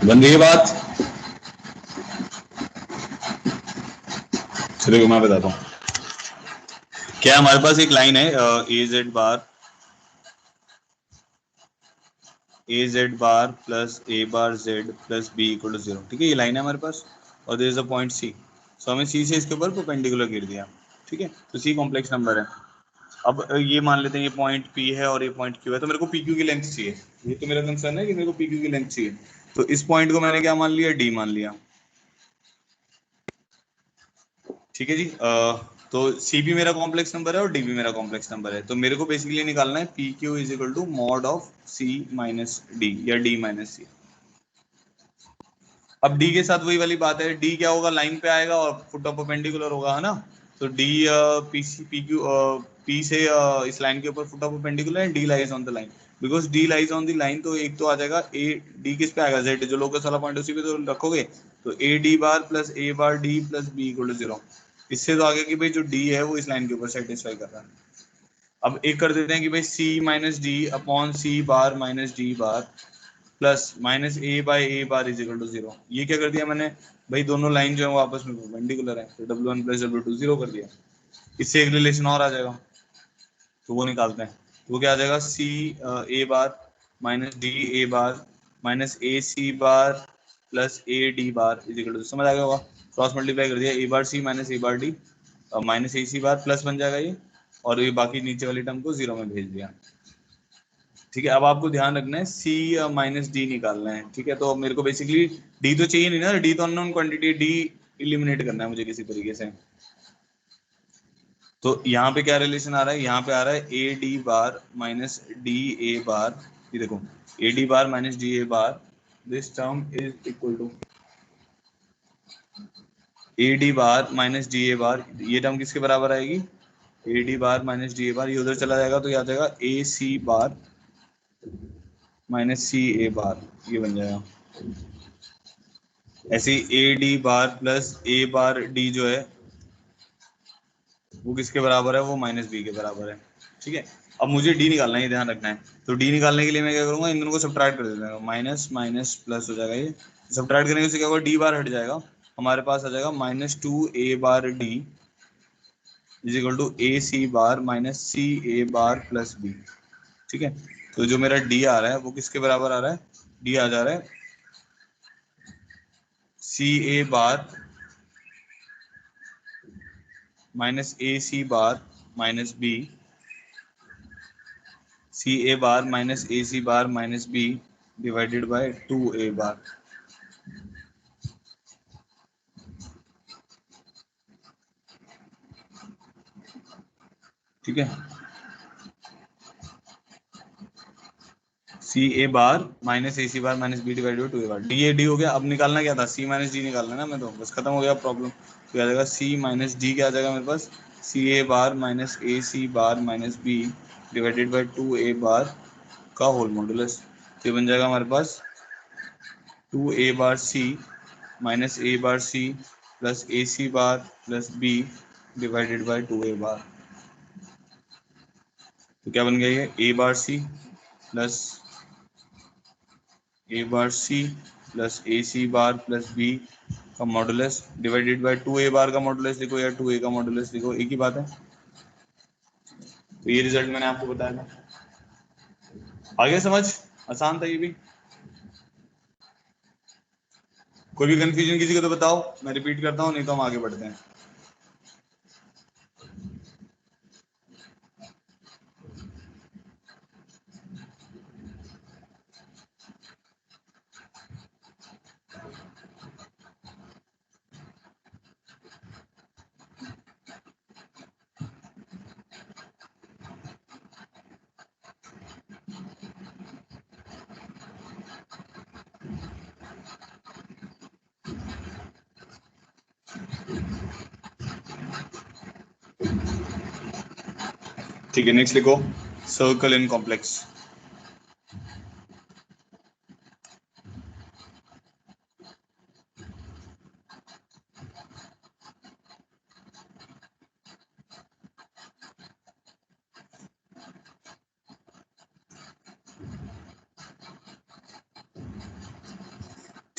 बन गई ये बात। चलिए मैं बताता हूँ क्या। हमारे पास एक लाइन है A Z bar plus A bar Z plus B equal to 0। ठीक है, ये लाइन है हमारे पास और there is a point C. So हमें सी से इसके ऊपर परपेंडिकुलर गिर दिया। ठीक है, तो सी कॉम्प्लेक्स नंबर है। अब ये मान लेते हैं ये पॉइंट पी है और ये पॉइंट क्यू है, तो मेरे को पी क्यू की लेंथ चाहिए। ये तो मेरा कंसर्न है कि मेरे को पी क्यू की लेंथ चाहिए। तो इस पॉइंट को मैंने क्या मान लिया, डी मान लिया। ठीक है जी। तो सी भी मेरा कॉम्प्लेक्स नंबर है और डी भी मेरा कॉम्प्लेक्स नंबर है। तो मेरे को बेसिकली निकालना है P Q is equal to mod of C minus D या डी माइनस सी। अब डी के साथ वही वाली बात है, डी क्या होगा, लाइन पे आएगा और फुट ऑफ परपेंडिकुलर होगा, है ना। तो D P C P Q P से इस लाइन के ऊपर फुट ऑफ परपेंडिकुलर है, D lies on the line. Because D lies on the line, तो एक तो आ जाएगा ए डी किस पे आएगा, जेड जो लोकस वाला पॉइंट उसी पे तो रखोगे। तो A D bar plus A bar D plus B equal to 0। इससे तो आगे कि भाई जो डी है वो इस लाइन के ऊपर सेटिस्फाई कर रहा है। अब एक कर देते हैं कि भाई C minus D upon C bar minus D bar plus minus A by A bar is equal to 0। ये क्या कर दिया मैंने, भाई दोनों लाइन जो है वो आपस में परपेंडिकुलर है, तो W1 प्लस W2 0 कर दिया। इससे एक रिलेशन और आ जाएगा, तो वो निकालते हैं। तो वो क्या आ जाएगा, C A bar minus D A bar minus A C bar plus A D bar is equal to, समझ आ गया होगा। क्रॉस मल्टीप्लाई कर दिया, A bar C minus A bar D minus A C bar plus बन जाएगा ये, और ये बाकी नीचे वाली टर्म को 0 में भेज दिया। ठीक है, अब आपको ध्यान रखना है सी माइनस डी निकालना है। ठीक है, तो मेरे को बेसिकली डी तो चाहिए नहीं ना, डी तो अननोन क्वांटिटी, डी इलिमिनेट करना है मुझे किसी तरीके से। तो यहाँ पे क्या रिलेशन आ रहा है, यहाँ पे आ रहा है A D bar minus D A bar. ये देखो, A D bar minus D A bar, this term is equal to A D bar minus D A bar. ये टर्म किसके बराबर आएगी, A D bar minus D A bar, ये उधर चला जाएगा तो ये आ जाएगा ए C bar minus C A bar, ये बन जाएगा। ऐसे ही A D bar plus A bar D जो है वो किसके बराबर है, वो माइनस बी के बराबर है। ठीक है, अब मुझे डी निकालना है, ये ध्यान रखना है। तो डी निकालने के लिए मैं क्या करूंगा, इन दोनों को सब्ट्रैक्ट कर देता हूँ, माइनस माइनस प्लस हो जाएगा। ये सब्ट्रैक्ट करने से क्या होगा, डी बार हट जाएगा, हमारे पास आ जाएगा minus two A bar D is equal to A C bar minus C A bar plus B. ठीक है, तो जो मेरा डी आ रहा है वो किसके बराबर आ रहा है, डी आ जा रहा है C A bar minus A C bar minus B, C A bar minus A C bar minus B divided by two A bar. ठीक है, C A bar minus A C bar minus B divided by two A bar. D A D हो गया। अब निकालना क्या था, सी minus D निकालना ना, मैं तो बस खत्म हो गया प्रॉब्लम। तो आ जाएगा सी माइनस डी, क्या आ जाएगा मेरे पास, C A bar minus A C bar minus B divided by two A bar का होल मॉडुलस। तो ये बन जाएगा हमारे पास two A bar C minus A bar C plus A C bar plus B divided by two A bar. तो क्या बन गया ये, A bar C plus A bar C plus A C bar plus B का modulus divided by two A bar का modulus लिखो या to ए का मॉडुलस लिखो, एक ही बात है। तो ये रिजल्ट मैंने आपको बताया था, आगे समझ, आसान था ये भी। कोई भी कंफ्यूजन किसी को तो बताओ, मैं रिपीट करता हूँ, नहीं तो हम आगे बढ़ते हैं। ठीक है, नेक्स्ट लिखो, सर्कल इन कॉम्प्लेक्स।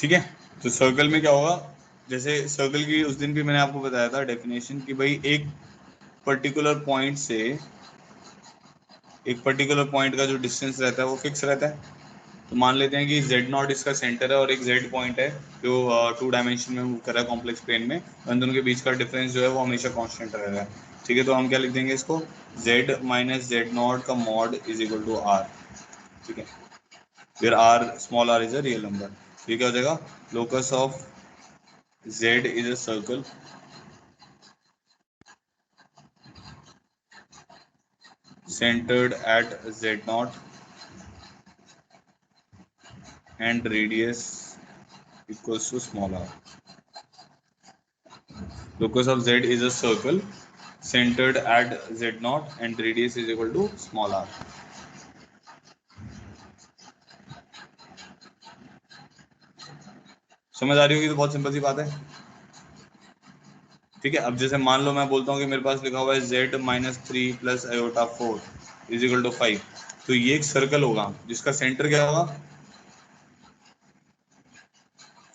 ठीक है। तो सर्कल में क्या होगा, जैसे सर्कल की उस दिन भी मैंने आपको बताया था डेफिनेशन कि भाई एक पर्टिकुलर पॉइंट से एक पर्टिकुलर पॉइंट का जो डिस्टेंस रहता है वो फिक्स रहता है। तो मान लेते हैं कि z नॉट इसका सेंटर है और एक z पॉइंट है जो 2 डायमेंशन में मूव कर रहा है कॉम्प्लेक्स प्लेन में, उन दोनों के बीच का डिफरेंस जो है वो हमेशा कांस्टेंट रहेगा। ठीक है, तो हम क्या लिख देंगे इसको, z माइनस जेड नॉट का mod is equal to r। ठीक है, फिर r, small r is a real number. तो ये क्या हो जाएगा, locus of z is a circle centered at z naught and radius equals to small r. Locus of z is a circle centered at z naught and radius is equal to small r. समझ आ रही होगी, तो बहुत simple सी बात है। ठीक है, अब जैसे मान लो मैं बोलता हूँ कि मेरे पास लिखा हुआ है z minus three plus iota 4 is equal to 5, तो ये एक सर्कल होगा जिसका सेंटर क्या होगा,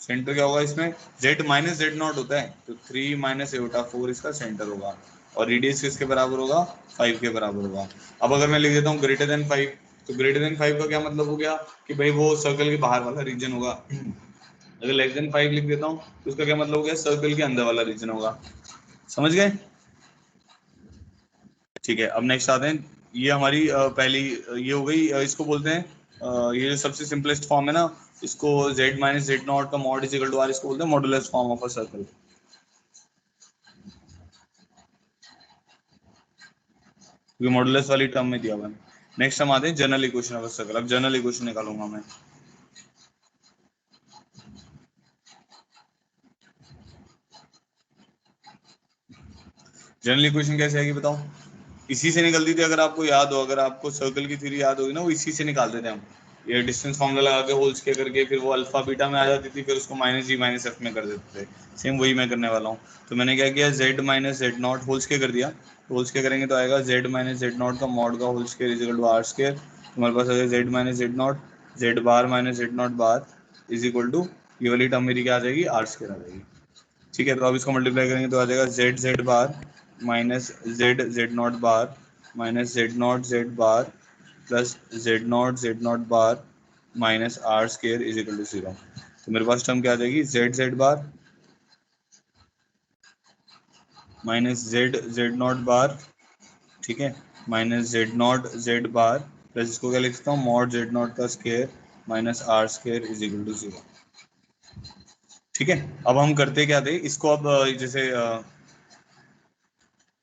सेंटर क्या होगा इसमें, z माइनस जेड नॉट होता है, तो 3 माइनस एटा 4 इसका सेंटर होगा और रेडियस किसके बराबर होगा, 5 के बराबर होगा। अब अगर मैं लिख देता हूँ ग्रेटर देन 5, तो ग्रेटर देन 5 का क्या मतलब हो गया कि भाई वो सर्कल के बाहर वाला रीजन होगा। अगर लेस देन 5 लिख देता हूँ तो उसका क्या मतलब हो गया, सर्कल के अंदर वाला रीजन होगा। समझ गए। ठीक है, अब नेक्स्ट आते हैं, ये हमारी पहली ये हो गई, इसको बोलते हैं ये जो सबसे सिंपलेस्ट फॉर्म है ना, इसको z माइनस जेड नॉट का mod is equal to r, इसको बोलते हैं modulus form of a circle. क्योंकि मॉडुलस वाली टर्म में दिया हुआ है। नेक्स्ट हम आते हैं general equation of a circle. अब जनरल इक्वेशन निकालूंगा मैं। जनरल इक्वेशन कैसे आएगी बताओ, इसी से निकलती थी, अगर आपको याद हो, अगर आपको सर्कल की थ्योरी याद होगी ना, वो इसी से निकालते थे हम। ये डिस्टेंस फॉर्मूला लगा के होल स्क्वायर करके फिर वो अल्फा बीटा में आ जाती थी, फिर उसको माइनस जी माइनस एफ में कर देते थे। सेम वही मैं करने वाला हूँ। तो मैंने क्या किया, Z minus Z nought whole square कर दिया। होल स्क्वायर करेंगे तो आएगा जेड माइनस जेड नॉट का मॉड का whole square is equal to R square. तुम्हारे पास आएगा Z minus Z not, Z bar minus Z not bar is equal to, ये वाली टर्म मेरी क्या आ जाएगी, आर स्क्वायर आ जाएगी। ठीक है, तो अब इसको मल्टीप्लाई करेंगे तो आ जाएगा Z Z bar minus Z Z not bar minus Z not Z bar plus Z not bar minus R square is equal to 0। तो मेरे पास टर्म क्या आ जाएगी, Z Z bar minus Z Z not bar, ठीक है, minus Z not Z bar plus इसको क्या लिख सकता हूँ, मॉड जेड नॉट का square minus R square is equal to 0। ठीक है, अब हम करते क्या थे इसको, अब जैसे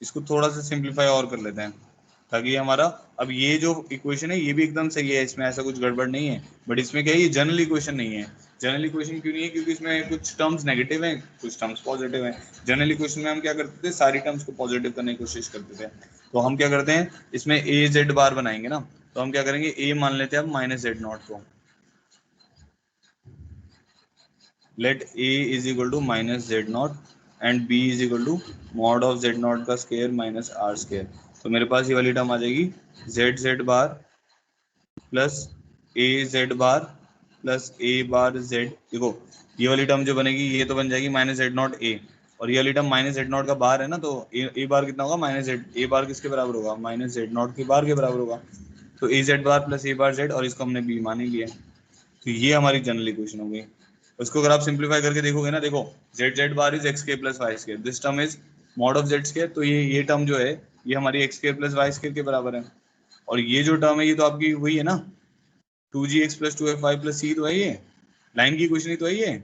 इसको थोड़ा सा सिंप्लीफाई और कर लेते हैं ताकि हमारा, अब ये जो इक्वेशन है ये भी एकदम सही है, इसमें ऐसा कुछ गड़बड़ नहीं है, बट इसमें क्या है, ये जनरल इक्वेशन नहीं है। जनरल इक्वेशन क्यों नहीं है, क्योंकि इसमें कुछ टर्म्स नेगेटिव हैं, कुछ टर्म्स पॉजिटिव हैं। जनरल इक्वेशन में हम क्या करते थे, सारी टर्म्स को पॉजिटिव करने की कोशिश करते थे। तो हम क्या करते हैं, इसमें ए जेड बार बनाएंगे ना, तो हम क्या करेंगे, ए मान लेते हैं अब माइनस जेड नॉट को, let a is equal to minus Z nought and b is equal to mod of Z not का स्केयर माइनस आर स्केयर। तो मेरे पास ये वाली टर्म आ जाएगी, Z Z bar plus A Z bar plus A bar Z. देखो ये वाली टर्म जो बनेगी ये तो बन जाएगी माइनस जेड नॉट ए, और ये वाली टर्म माइनस जेड नॉट का बार है ना, तो ए बार कितना होगा, माइनस जेड, ए बार किसके बराबर होगा, माइनस जेड नॉट के बार के बराबर होगा। तो A Z bar plus A bar Z, और इसको हमने बी मान ही लिया। तो ये हमारी जनरल इक्वेशन हो गई। उसको अगर आप सिंप्लीफाई करके देखोगे ना, देखो Z Z bar is X के plus Y square, this term is mod of Z square, तो ये टर्म जो है ये हमारी X square plus Y square के बराबर है। और ये जो टर्म है ये तो आपकी वही है ना, 2gx plus 2fy plus C, तो है ये लाइन की इक्वेशन ही तो है ये।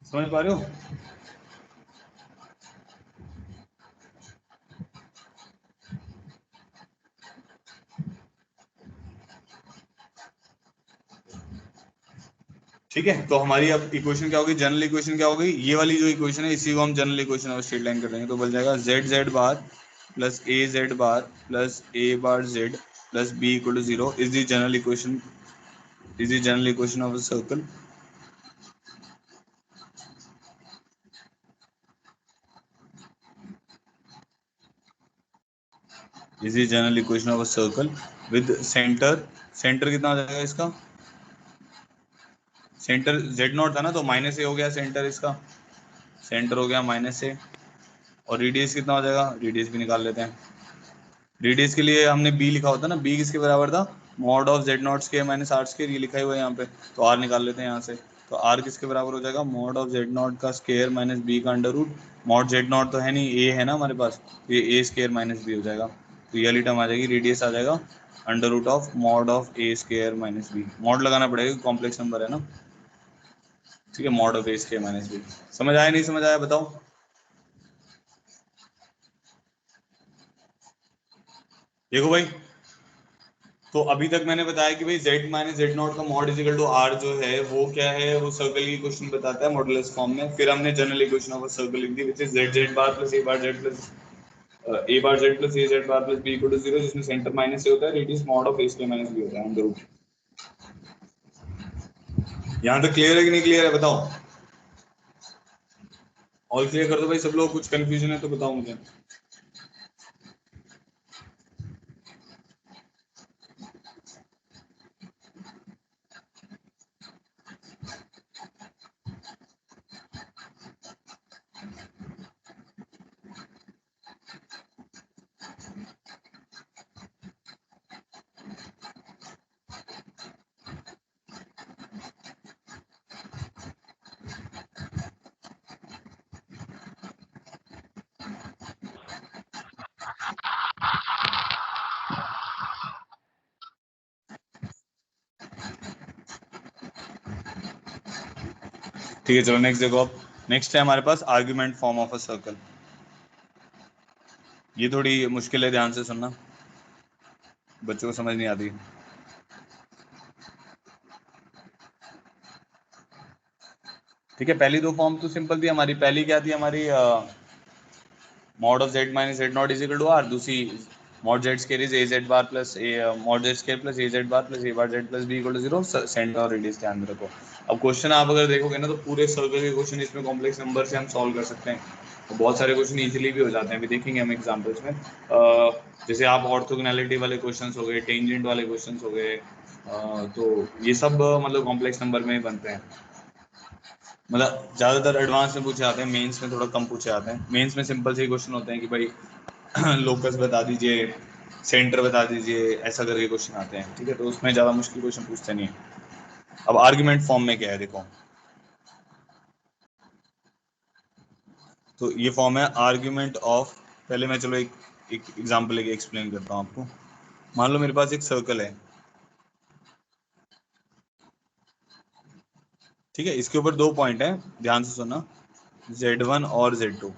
समझ पा रहे हो। ठीक है, तो हमारी अब इक्वेशन क्या होगी, जनरल इक्वेशन क्या होगी, ये वाली जो इक्वेशन है इसी को हम जनरल इक्वेशन और स्ट्रेट लाइन कर देंगे, तो बन जाएगा Z Z bar plus A Z bar plus A bar Z plus B equal to 0 is the general equation, is the general equation of a circle. Is the general equation of a circle with centre कितना हो जाएगा इसका, centre z not था ना, तो minus ए हो गया centre, इसका सेंटर हो गया माइनस ए, और रेडियस कितना हो जाएगा, रेडियस भी निकाल लेते हैं। रेडियस के लिए हमने b लिखा होता ना, b किसके बराबर था, mod of z not square minus r square, ये लिखा हुआ है यहाँ पे, तो r निकाल लेते हैं यहाँ से। तो r किसके बराबर हो जाएगा, मॉड ऑफ z नॉट का स्क्वायर माइनस b का under root, mod z naught तो है नहीं, a है ना हमारे पास, तो ये a स्क्वायर माइनस b हो जाएगा, तो ये वाली टर्म आ जाएगी, रेडियस आ जाएगा under root of mod of a square minus b, mod लगाना पड़ेगा, कॉम्प्लेक्स नंबर है ना, ठीक है, mod of a square minus b। समझ आया नहीं समझ आया बताओ। देखो भाई, तो अभी तक मैंने बताया कि भाई z माइनस जेड नॉट का मॉड इजिकल टू आर जो है वो क्या है, वो सर्कल की क्वेश्चन बताता है मॉडुलस फॉर्म में। फिर हमने general equation of a circle लिख दी which is Z Z bar plus A bar Z plus A bar Z plus A Z bar plus B equal to 0, जिसमें सेंटर माइनस से होता है, radius mod of A square minus B होता है under root. यहाँ तक clear है कि नहीं क्लियर है बताओ, ऑल क्लियर कर दो भाई सब लोग, कुछ कंफ्यूजन है तो बताओ मुझे। ठीक है चलो नेक्स्ट देखो, अब नेक्स्ट है हमारे पास argument form of a circle. ये थोड़ी मुश्किल है, ध्यान से सुनना, बच्चों को समझ नहीं आती। ठीक है, पहली दो फॉर्म तो सिंपल थी हमारी, पहली क्या थी हमारी, mod of z minus Z not is equal to R, दूसरी mod Z square is A Z bar plus A mod Z square plus A Z bar plus A bar Z plus B equal to 0, centre और radius ध्यान में रखो। अब question आप अगर देखोगे ना तो पूरे सर्कल के क्वेश्चन इसमें कॉम्प्लेक्स नंबर से हम सॉल्व कर सकते हैं, तो बहुत सारे क्वेश्चन इजीली भी हो जाते हैं, अभी देखेंगे हम एग्जांपल्स में। जैसे आप ऑर्थोगोनैलिटी वाले क्वेश्चंस हो गए, टेंजेंट वाले क्वेश्चंस हो गए, तो ये सब मतलब कॉम्प्लेक्स नंबर में ही बनते हैं, मतलब ज्यादातर एडवांस में पूछे जाते हैं, मेंस में थोड़ा कम पूछे जाते हैं। मेंस में सिंपल से क्वेश्चन होते हैं कि भाई लोकस बता दीजिए, सेंटर बता दीजिए, ऐसा करके क्वेश्चन आते हैं, ठीक है, तो उसमें ज्यादा मुश्किल क्वेश्चन पूछते नहीं है। अब आर्ग्यूमेंट फॉर्म में क्या है देखो, तो ये फॉर्म है आर्ग्यूमेंट ऑफ, पहले मैं चलो एक एग्जांपल लेके एक्सप्लेन करता हूँ आपको। मान लो मेरे पास एक सर्कल है, ठीक है, इसके ऊपर दो पॉइंट है, ध्यान से सुनना, z1 और z2,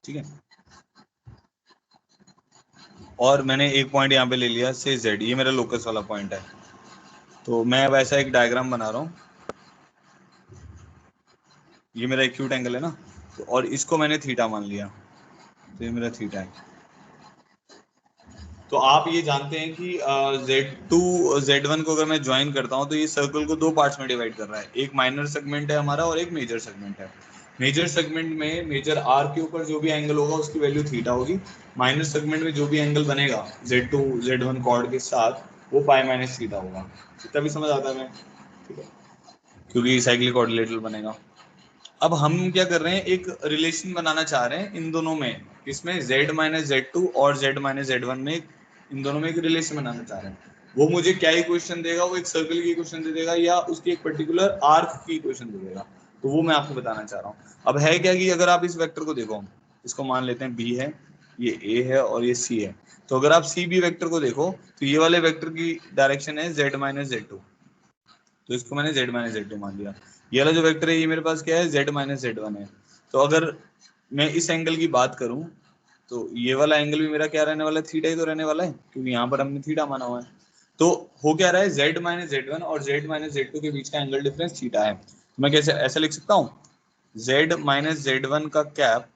ठीक है, और मैंने एक पॉइंट यहाँ पे ले लिया से z, ये मेरा लोकस वाला पॉइंट है। तो मैं अब ऐसा एक डायग्राम बना रहा हूँ, ये मेरा एक्यूट एंगल है ना, तो और इसको मैंने थीटा मान लिया, तो ये मेरा थीटा है। तो आप ये जानते हैं कि Z2 Z1 को अगर मैं ज्वाइन करता हूँ तो ये सर्कल को दो पार्ट्स में डिवाइड कर रहा है, एक माइनर सेगमेंट है हमारा और एक मेजर सेगमेंट है। मेजर सेगमेंट में मेजर आर के ऊपर जो भी एंगल होगा उसकी वैल्यू थीटा होगी, माइनर सेगमेंट में जो भी एंगल बनेगा Z2 Z1 कॉर्ड के साथ वो पाई माइनस थीटा होगा। तभी समझ आता है मैं, ठीक है, क्योंकि साइक्लिक कोऑर्डिनेटर बनेगा। अब हम क्या कर रहे हैं, एक रिलेशन बनाना चाह रहे हैं इन दोनों में, इसमें z माइनस जेड टू और z माइनस जेड वन में इन दोनों में एक रिलेशन बनाना चाह रहे हैं। वो मुझे क्या इक्वेशन देगा, वो एक सर्कल की इक्वेशन दे देगा या उसकी एक पर्टिकुलर आर्क की इक्वेशन दे देगा, तो वो मैं आपको बताना चाह रहा हूँ। अब है क्या कि अगर आप इस वेक्टर को देखो, इसको मान लेते हैं b है, ये a है और ये c है, तो अगर आप सी बी वेक्टर को देखो तो ये वाले वेक्टर की डायरेक्शन है z माइनस जेड टू, तो इसको मैंने z माइनस जेड टू मान लिया। ये वाला जो वेक्टर है ये मेरे पास क्या है, z माइनस जेड वन है। तो अगर मैं इस एंगल की बात करूं तो ये वाला एंगल भी मेरा क्या रहने वाला है, थीटा ही तो रहने वाला है, क्योंकि यहाँ पर हमने थीटा माना हुआ है। तो हो क्या रहा है, z माइनस जेड वन और z माइनस जेड टू के बीच का एंगल डिफरेंस थीटा है। तो मैं कैसे ऐसा लिख सकता हूँ, z माइनस जेड वन का cap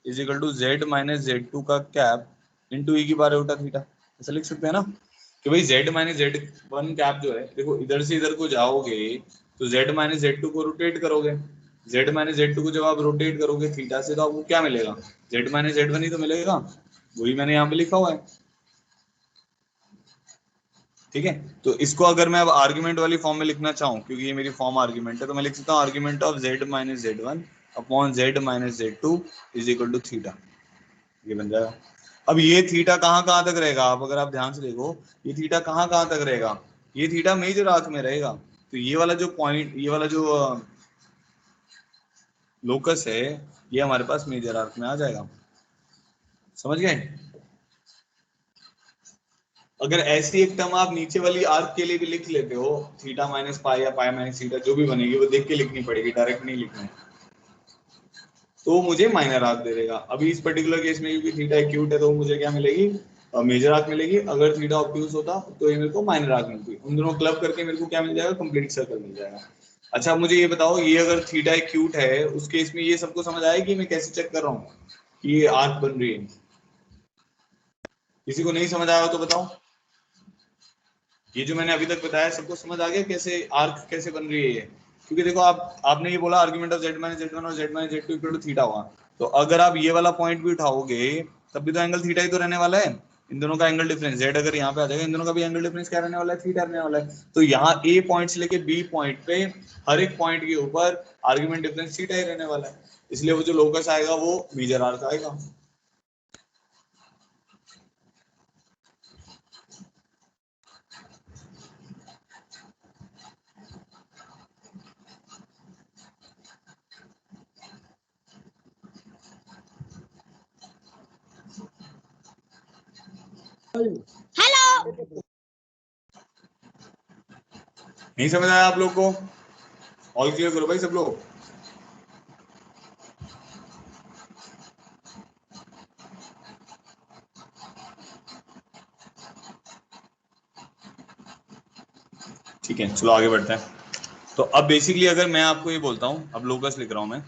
is equal to z minus Z two का कैप इंटू ई की पावर उल्टा थीटा, ऐसा लिख सकते हैं ना, कि भाई z minus Z one cap जो है, देखो इधर से इधर को जाओगे तो z माइनस जेड टू को रोटेट करोगे, z माइनस z2 को जब आप रोटेट करोगे थीटा से तो आपको क्या मिलेगा, z माइनस z1 ही तो मिलेगा, वही मैंने यहाँ पे लिखा हुआ है। ठीक है, तो इसको अगर मैं अब आर्ग्यूमेंट वाली फॉर्म में लिखना चाहूँ, क्योंकि ये मेरी फॉर्म आर्ग्यूमेंट है, तो मैं लिख सकता हूँ argument of z minus z1 upon z minus z2 is equal to theta, ये बन जाएगा। अब ये थीटा कहाँ कहाँ तक रहेगा, आप अगर आप ध्यान से देखो ये थीटा कहाँ कहाँ तक रहेगा, ये थीटा मेजर आर्क में रहेगा। तो ये वाला जो पॉइंट, ये वाला जो लोकस है, ये हमारे पास मेजर आर्क में आ जाएगा। समझ गए? अगर ऐसी एक टर्म आप नीचे वाली आर्क के लिए भी लिख लेते हो, थीटा माइनस पाई या पाई माइनस थीटा जो भी बनेगी वो देख के लिखनी पड़ेगी, डायरेक्ट नहीं लिखना है, तो मुझे माइनर आर्क दे देगा। अभी इस पर्टिकुलर केस में क्योंकि थीटा एक्यूट है तो मुझे क्या मिलेगी, मेजर आर्क मिलेगी। अगर थीटा ऑब्ट्यूज होता तो ये मेरे को माइनर आर्क मिलती। उन दोनों क्लब करके मेरे को क्या मिल जाएगा, कंप्लीट सर्कल मिल जाएगा। अच्छा मुझे ये बताओ, ये अगर थीटा एक्यूट है उस केस में ये सबको समझ आया कि मैं कैसे चेक कर रहा हूँ कि ये आर्क बन रही है? किसी को नहीं समझ आया हो तो बताओ। ये जो मैंने अभी तक बताया सबको समझ आ गया कैसे आर्क कैसे बन रही है ये? क्योंकि देखो आपने ये बोला argument of z minus z1 और z minus z2 equal to theta हुआ, तो अगर आप ये वाला पॉइंट भी उठाओगे तब भी तो एंगल थीटा ही तो रहने वाला है। इन दोनों का एंगल डिफरेंस z अगर यहाँ पे आ जाएगा, इन दोनों का भी एंगल डिफरेंस क्या रहने वाला है, थीटा रहने वाला है। तो यहाँ a पॉइंट से लेके b पॉइंट पे हर एक पॉइंट के ऊपर आर्ग्यूमेंट डिफरेंस थीटा ही रहने वाला है, इसलिए वो जो लोकस आएगा वो मेजर आर्क आएगा। हेलो, नहीं समझ आया आप लोग को? ऑल क्लियर करो भाई सब लोग। ठीक है चलो आगे बढ़ते हैं। तो अब बेसिकली अगर मैं आपको ये बोलता हूं, अब लोकस लिख रहा हूं मैं,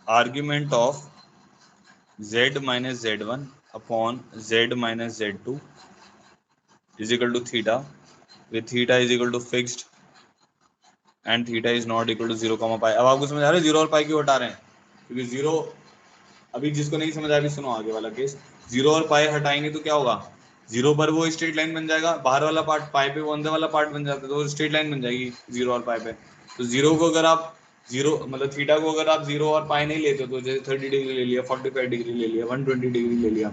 argument of z minus z1 upon z minus z2 is equal to theta, with theta is equal to fixed and theta is not equal to zero comma pi. अब आपको समझ आ रहा है जीरो और पाई क्यों हटा रहे हैं? क्योंकि जीरो, अभी जिसको नहीं समझ आया अभी सुनो आगे वाला केस। जीरो और पाई हटाएंगे तो क्या होगा, जीरो पर वो स्ट्रेट लाइन बन जाएगा, बाहर वाला पार्ट पाई पे वो अंदर वाला पार्ट बन जाता है, तो स्ट्रेट लाइन बन जाएगी जीरो और पाई पे। तो जीरो को अगर आप जीरो मतलब थीटा को अगर आप जीरो और पाई नहीं लेते तो जैसे 30 डिग्री ले लिया, 45 डिग्री ले लिया, 120 डिग्री ले लिया,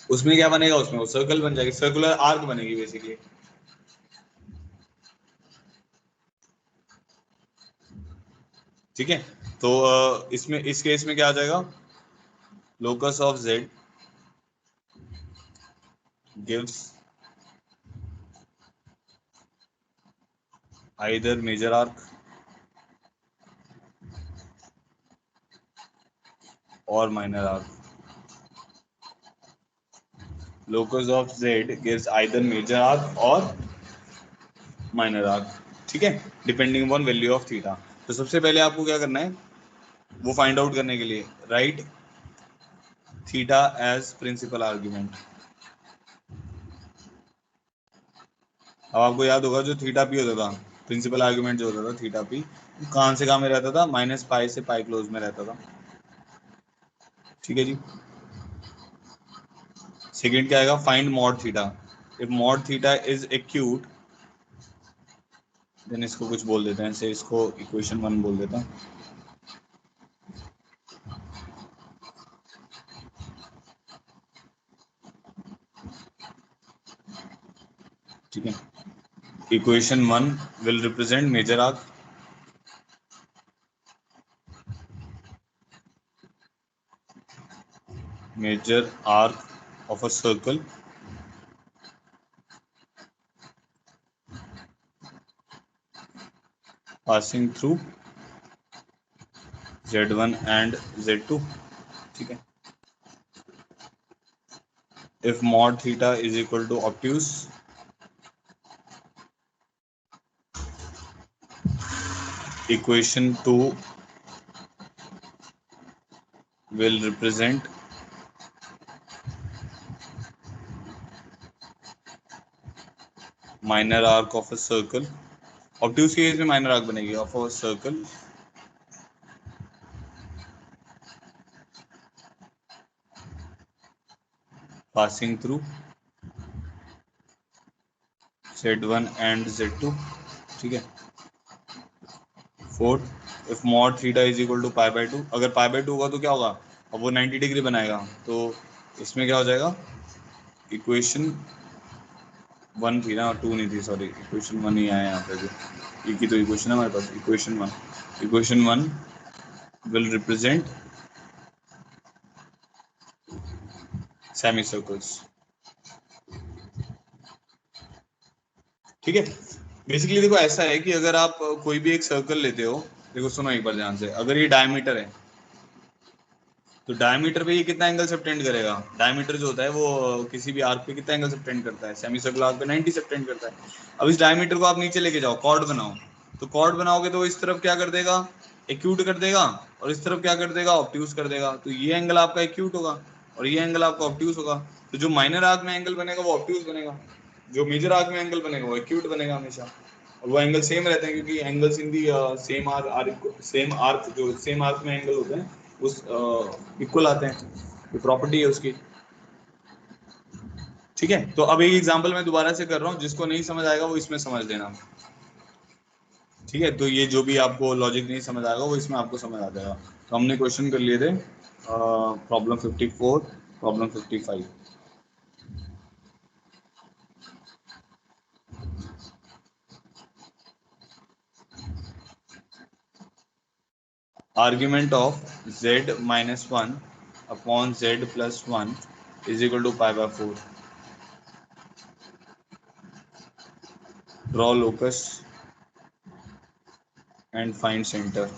उसमें क्या बनेगा, उसमें वो सर्कल बन जाएगी, सर्कुलर आर्क बनेगी बेसिकली। ठीक है, तो इसमें इस केस में क्या आ जाएगा, locus of z gives either major arc or minor arc. Locus of z gives either major arc or minor arc. ठीक है, depending upon value of theta. तो सबसे पहले आपको क्या करना है, वो फाइंड आउट करने के लिए right theta as principal argument. अब आपको याद होगा जो थीटा पी होता था, प्रिंसिपल आर्ग्यूमेंट जो होता था थीटा पी, कहाँ से कहाँ में रहता था, माइनस पाई से पाई क्लोज में रहता था। ठीक है जी। सेकेंड क्या आएगा, find mod theta. If mod theta is acute then इसको कुछ बोल देते हैं, से इसको इक्वेशन 1 बोल देते हैं। ठीक है, equation 1 will represent major arc, major arc of a circle passing through z1 and z2। ठीक है, if mod theta is equal to obtuse, equation 2 will represent minor arc of a circle, obtuse के case में minor arc बनेगी of a circle passing through Z1 and Z2, ठीक है। Fourth, if mod theta is equal to pi by two, अगर pi by to होगा तो क्या होगा, अब वो 90 डिग्री बनाएगा, तो इसमें क्या हो जाएगा, इक्वेशन 1 थी ना, 2 नहीं थी, सॉरी, इक्वेशन 1 ही आया यहाँ पे भी, एक ही तो इक्वेशन है हमारे पास, equation 1 will represent semi circles, ठीक है। बेसिकली देखो ऐसा है कि अगर आप कोई भी एक सर्कल लेते हो, देखो सुनो एक बार ध्यान से, अगर ये डायमीटर है तो डायमीटर पे ये कितना एंगल सबटेंड करेगा, डायमीटर जो होता है वो किसी भी आर्क पे कितना एंगल सबटेंड करता है, सेमी सर्कुलर आर्क पे 90 सबटेंड करता है। अब इस डायमीटर को आप नीचे लेके जाओ, कॉर्ड बनाओ, तो कॉर्ड बनाओगे तो इस तरफ क्या कर देगा, एक्यूट कर देगा, और इस तरफ क्या कर देगा, ऑब्ट्यूज कर देगा, तो ये एंगल आपका एक्यूट होगा और ये एंगल आपका ऑब्ट्यूज होगा। तो जो माइनर आर्क में एंगल बनेगा वो ऑब्ट्यूज बनेगा, जो मेजर आर्क में एंगल बनेगा वो एक्यूट बनेगा हमेशा, और वो एंगल सेम रहते हैं क्योंकि angles in the same arc, जो सेम आर्क में एंगल होते हैं उस इक्वल आते हैं, ये प्रॉपर्टी है उसकी, ठीक है। तो अब एक एग्जांपल मैं दोबारा से कर रहा हूँ, जिसको नहीं समझ आएगा वो इसमें समझ लेना, ठीक है। तो ये जो भी आपको लॉजिक नहीं समझ आएगा वो इसमें आपको समझ आ जाएगा। तो हमने क्वेश्चन कर लिए थे problem 54, problem 55, argument of z minus 1 upon z plus 1 is equal to pi by 4, draw locus and find centre,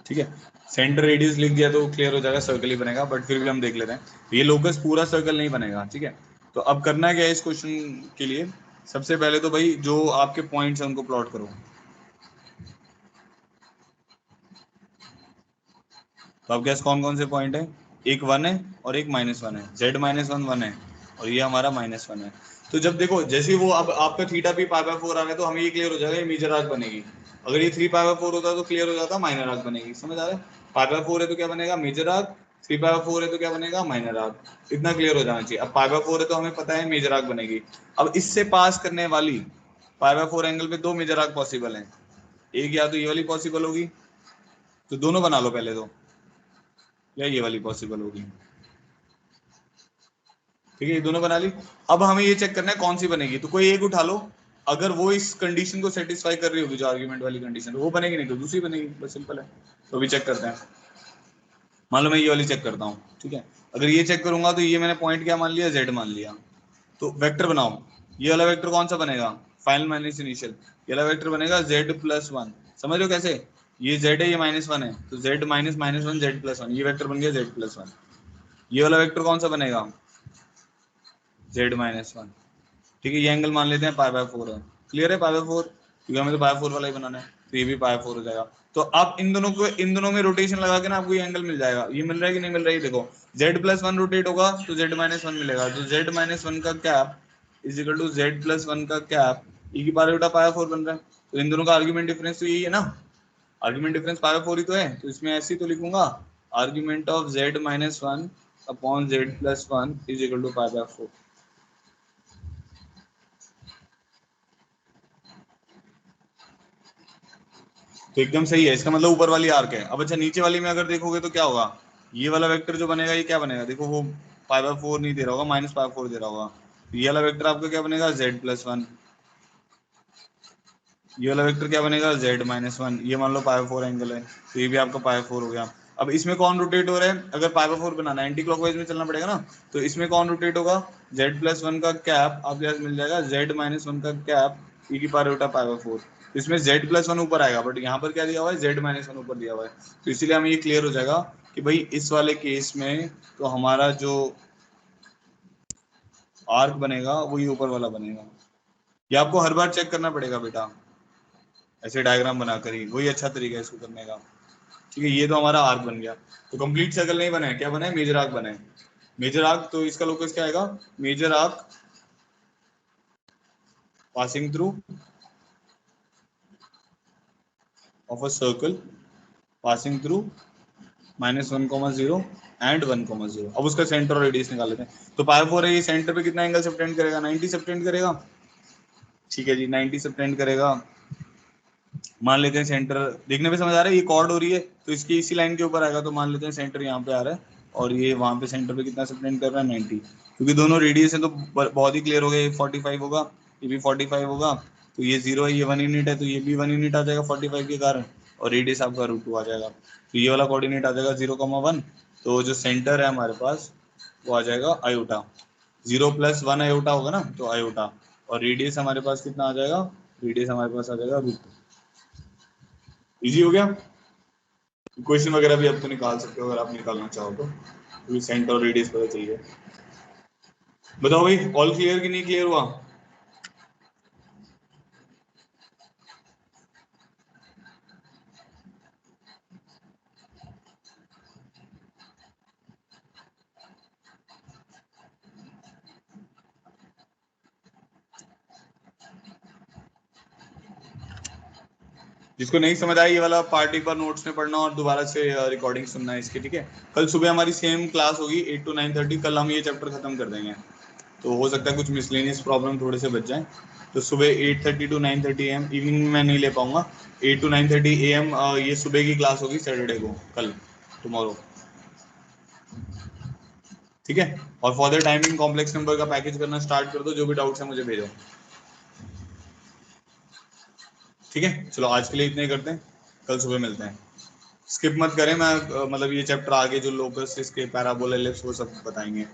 ठीक है। सेंटर रेडियस लिख दिया तो क्लियर हो जाएगा, सर्कल ही बनेगा, बट फिर भी हम देख लेते हैं, ये लोकस पूरा सर्कल नहीं बनेगा, ठीक है। तो अब करना क्या है इस क्वेश्चन के लिए, सबसे पहले तो भाई जो आपके पॉइंट्स हैं उनको प्लॉट करो। तो अब गैस कौन कौन से पॉइंट है, एक 1 है और एक -1 है, z माइनस वन 1 है और ये हमारा -1 है। तो जब देखो जैसे वो अब आपका थीटा भी पाई बाय 4 आ रहा है तो हमें ये क्लियर हो जाएगा ये मेजर आर्क बनेगी, अगर ये 3 पाई बाय 4 होता तो क्लियर हो जाता माइनर आर्क बनेगी, समझ आ रहा है, पाई बाय 4 है तो क्या बनेगा मेजर आर्क, 3 पाई बाय 4 है तो क्या बनेगा माइनर आर्क, इतना क्लियर हो जाना चाहिए। अब पाई बाय 4 है तो हमें पता है मेजर आर्क बनेगी। अब इससे पास करने वाली पाई बाय 4 एंगल पे दो मेजर आर्क पॉसिबल हैं, एक या तो ये वाली पॉसिबल होगी, तो दोनों बना लो पहले तो, या ये वाली पॉसिबल होगी, ठीक है, ये दोनों बना ली। अब हमें ये चेक करना है कौन सी बनेगी, तो कोई एक उठा लो, अगर वो इस कंडीशन को सेटिस्फाई कर रही होगी जो आर्ग्यूमेंट वाली कंडीशन वो बनेगी, नहीं तो दूसरी बनेगी, बस सिंपल है। तो अभी चेक करते हैं, मान लो मैं ये वाली चेक करता हूँ, ठीक है। अगर ये चेक करूंगा तो ये मैंने पॉइंट क्या मान लिया, जेड मान लिया, तो वेक्टर बनाओ, ये वाला वेक्टर कौन सा बनेगा, फाइनल माइनस इनिशियल, ये वाला वेक्टर बनेगा जेड प्लस 1, समझ लो कैसे, ये जेड है ये -1 है, तो जेड माइनस -1 जेड प्लस 1, ये वेक्टर बन गया जेड प्लस 1, ये वाला वेक्टर कौन सा बनेगा, z-1, ठीक है। ये एंगल मान लेते हैं पाई बाय 4 है, क्लियर है, पाई बाय 4, क्योंकि हमें तो पाई 4 वाला ही बनाना है, तो ये भी पाई 4 हो जाएगा। तो आप इन दोनों में रोटेशन लगा के ना आपको ये एंगल मिल जाएगा, ये मिल रहा है कि नहीं मिल रहा है, देखो z+1 रोटेट होगा तो z-1 मिलेगा, तो z-1 का cap is equal to z+1 का कैप e की पावर उल्टा पाई 4 बन रहा है। तो इन दोनों का आर्ग्यूमेंट डिफरेंस तो यही है ना, आर्ग्यूमेंट डिफरेंस पाई 4 ही तो है, तो इसमें ऐसे ही तो लिखूंगा, argument of z-1 upon z+1 is equal to pi 4। तो एकदम सही है, इसका मतलब ऊपर वाली आर्क है। अब अच्छा नीचे वाली में अगर देखोगे तो क्या होगा, ये वाला वेक्टर जो बनेगा ये क्या बनेगा, देखो वो पाई बाय 4 नहीं दे रहा होगा, -पाई 4 दे रहा होगा, तो ये वाला वेक्टर आपका क्या बनेगा, z+1, ये वाला वेक्टर क्या बनेगा, z-1, ये मान लो पाई 4 एंगल है, तो ये भी आपका पाई 4 हो गया। अब इसमें कौन रोटेट हो रहा है, अगर पाई बाय 4 बनाना है एंटी क्लॉकवाइज में चलना पड़ेगा ना, तो इसमें कौन रोटेट होगा, z+1 का कैप आपके पास मिल जाएगा, z-1 का कैप e की पावर उल्टा पाई बाय 4, इसमें z+1 ऊपर आएगा, बट यहाँ पर क्या दिया हुआ है, z-1 ऊपर दिया हुआ है, तो इसीलिए हमें ये क्लियर हो जाएगा कि भाई इस वाले केस में तो हमारा जो आर्क बनेगा वो ये ऊपर वाला बनेगा। ये आपको हर बार चेक करना पड़ेगा बेटा, ऐसे डायग्राम बनाकर ही, वही अच्छा तरीका है इसको करने का, ठीक है। ये तो हमारा आर्क बन गया, तो कंप्लीट सर्कल नहीं बना है, क्या बना है, मेजर आर्क बना है। मेजर आर्क, तो इसका लोकस क्या आएगा, major arc passing through of a circle passing through -1,0 and 1,0। अब उसका सेंटर और रेडियस निकाल लेते हैं। तो पाई4 है, ये सेंटर पे कितना एंगल सबटेंड करेगा, 90 सबटेंड करेगा। ठीक है जी, 90 सबटेंड करेगा। मान लेते हैं सेंटर, देखने पे समझ आ रहा है, ये कॉर्ड हो रही है तो इसकी इसी लाइन के ऊपर आएगा, तो मान लेते हैं सेंटर यहाँ पे आ रहा है और ये वहां पे सेंटर पे कितना सबटेंड कर रहा है, 90। क्योंकि दोनों रेडियस है तो बहुत ही क्लियर हो गया, ये 45 होगा, ये भी 45 होगा, तो ये 0 है, ये 1 यूनिट है, तो ये भी 1 यूनिट आ जाएगा 45 के कारण, और रेडियस आपका √2 आ जाएगा। तो ये वाला कोऑर्डिनेट आ जाएगा 0,1। तो जो सेंटर है हमारे पास वो आ जाएगा आयोटा, 0 + 1 आयोटा होगा ना, तो आयोटा। और रेडियस हमारे पास कितना आ जाएगा, रेडियस हमारे पास आ जाएगा √2। इजी हो गया। क्वेश्चन वगैरह भी आप तो निकाल सकते हो अगर आप निकालना चाहो तो, क्योंकि सेंटर और रेडियस पता चल गया। बताओ भाई, ऑल क्लियर कि नहीं क्लियर हुआ? जिसको नहीं समझ आया ये वाला पार्ट एक बार नोट्स में पढ़ना और दोबारा से रिकॉर्डिंग सुनना है इसकी, ठीक है। कल सुबह हमारी सेम क्लास होगी 8 to 9:30, कल हम ये चैप्टर खत्म कर देंगे। तो हो सकता है कुछ मिसलेनियस प्रॉब्लम थोड़े से बच जाए। तो सुबह 8:30 to 9:30 AM, इवनिंग में मैं नहीं ले पाऊंगा। 8 to 9:30 AM ये सुबह की क्लास होगी सैटरडे को, कल, टुमारो, ठीक है। और for the timing complex number का पैकेज करना स्टार्ट कर दो, जो भी डाउट्स है मुझे भेजो, ठीक है। चलो आज के लिए इतने ही करते हैं, कल सुबह मिलते हैं। स्किप मत करें, मैं मतलब ये चैप्टर आगे जो लोकस, इसके पैराबोला, एलिप्स, वो सब बताएंगे।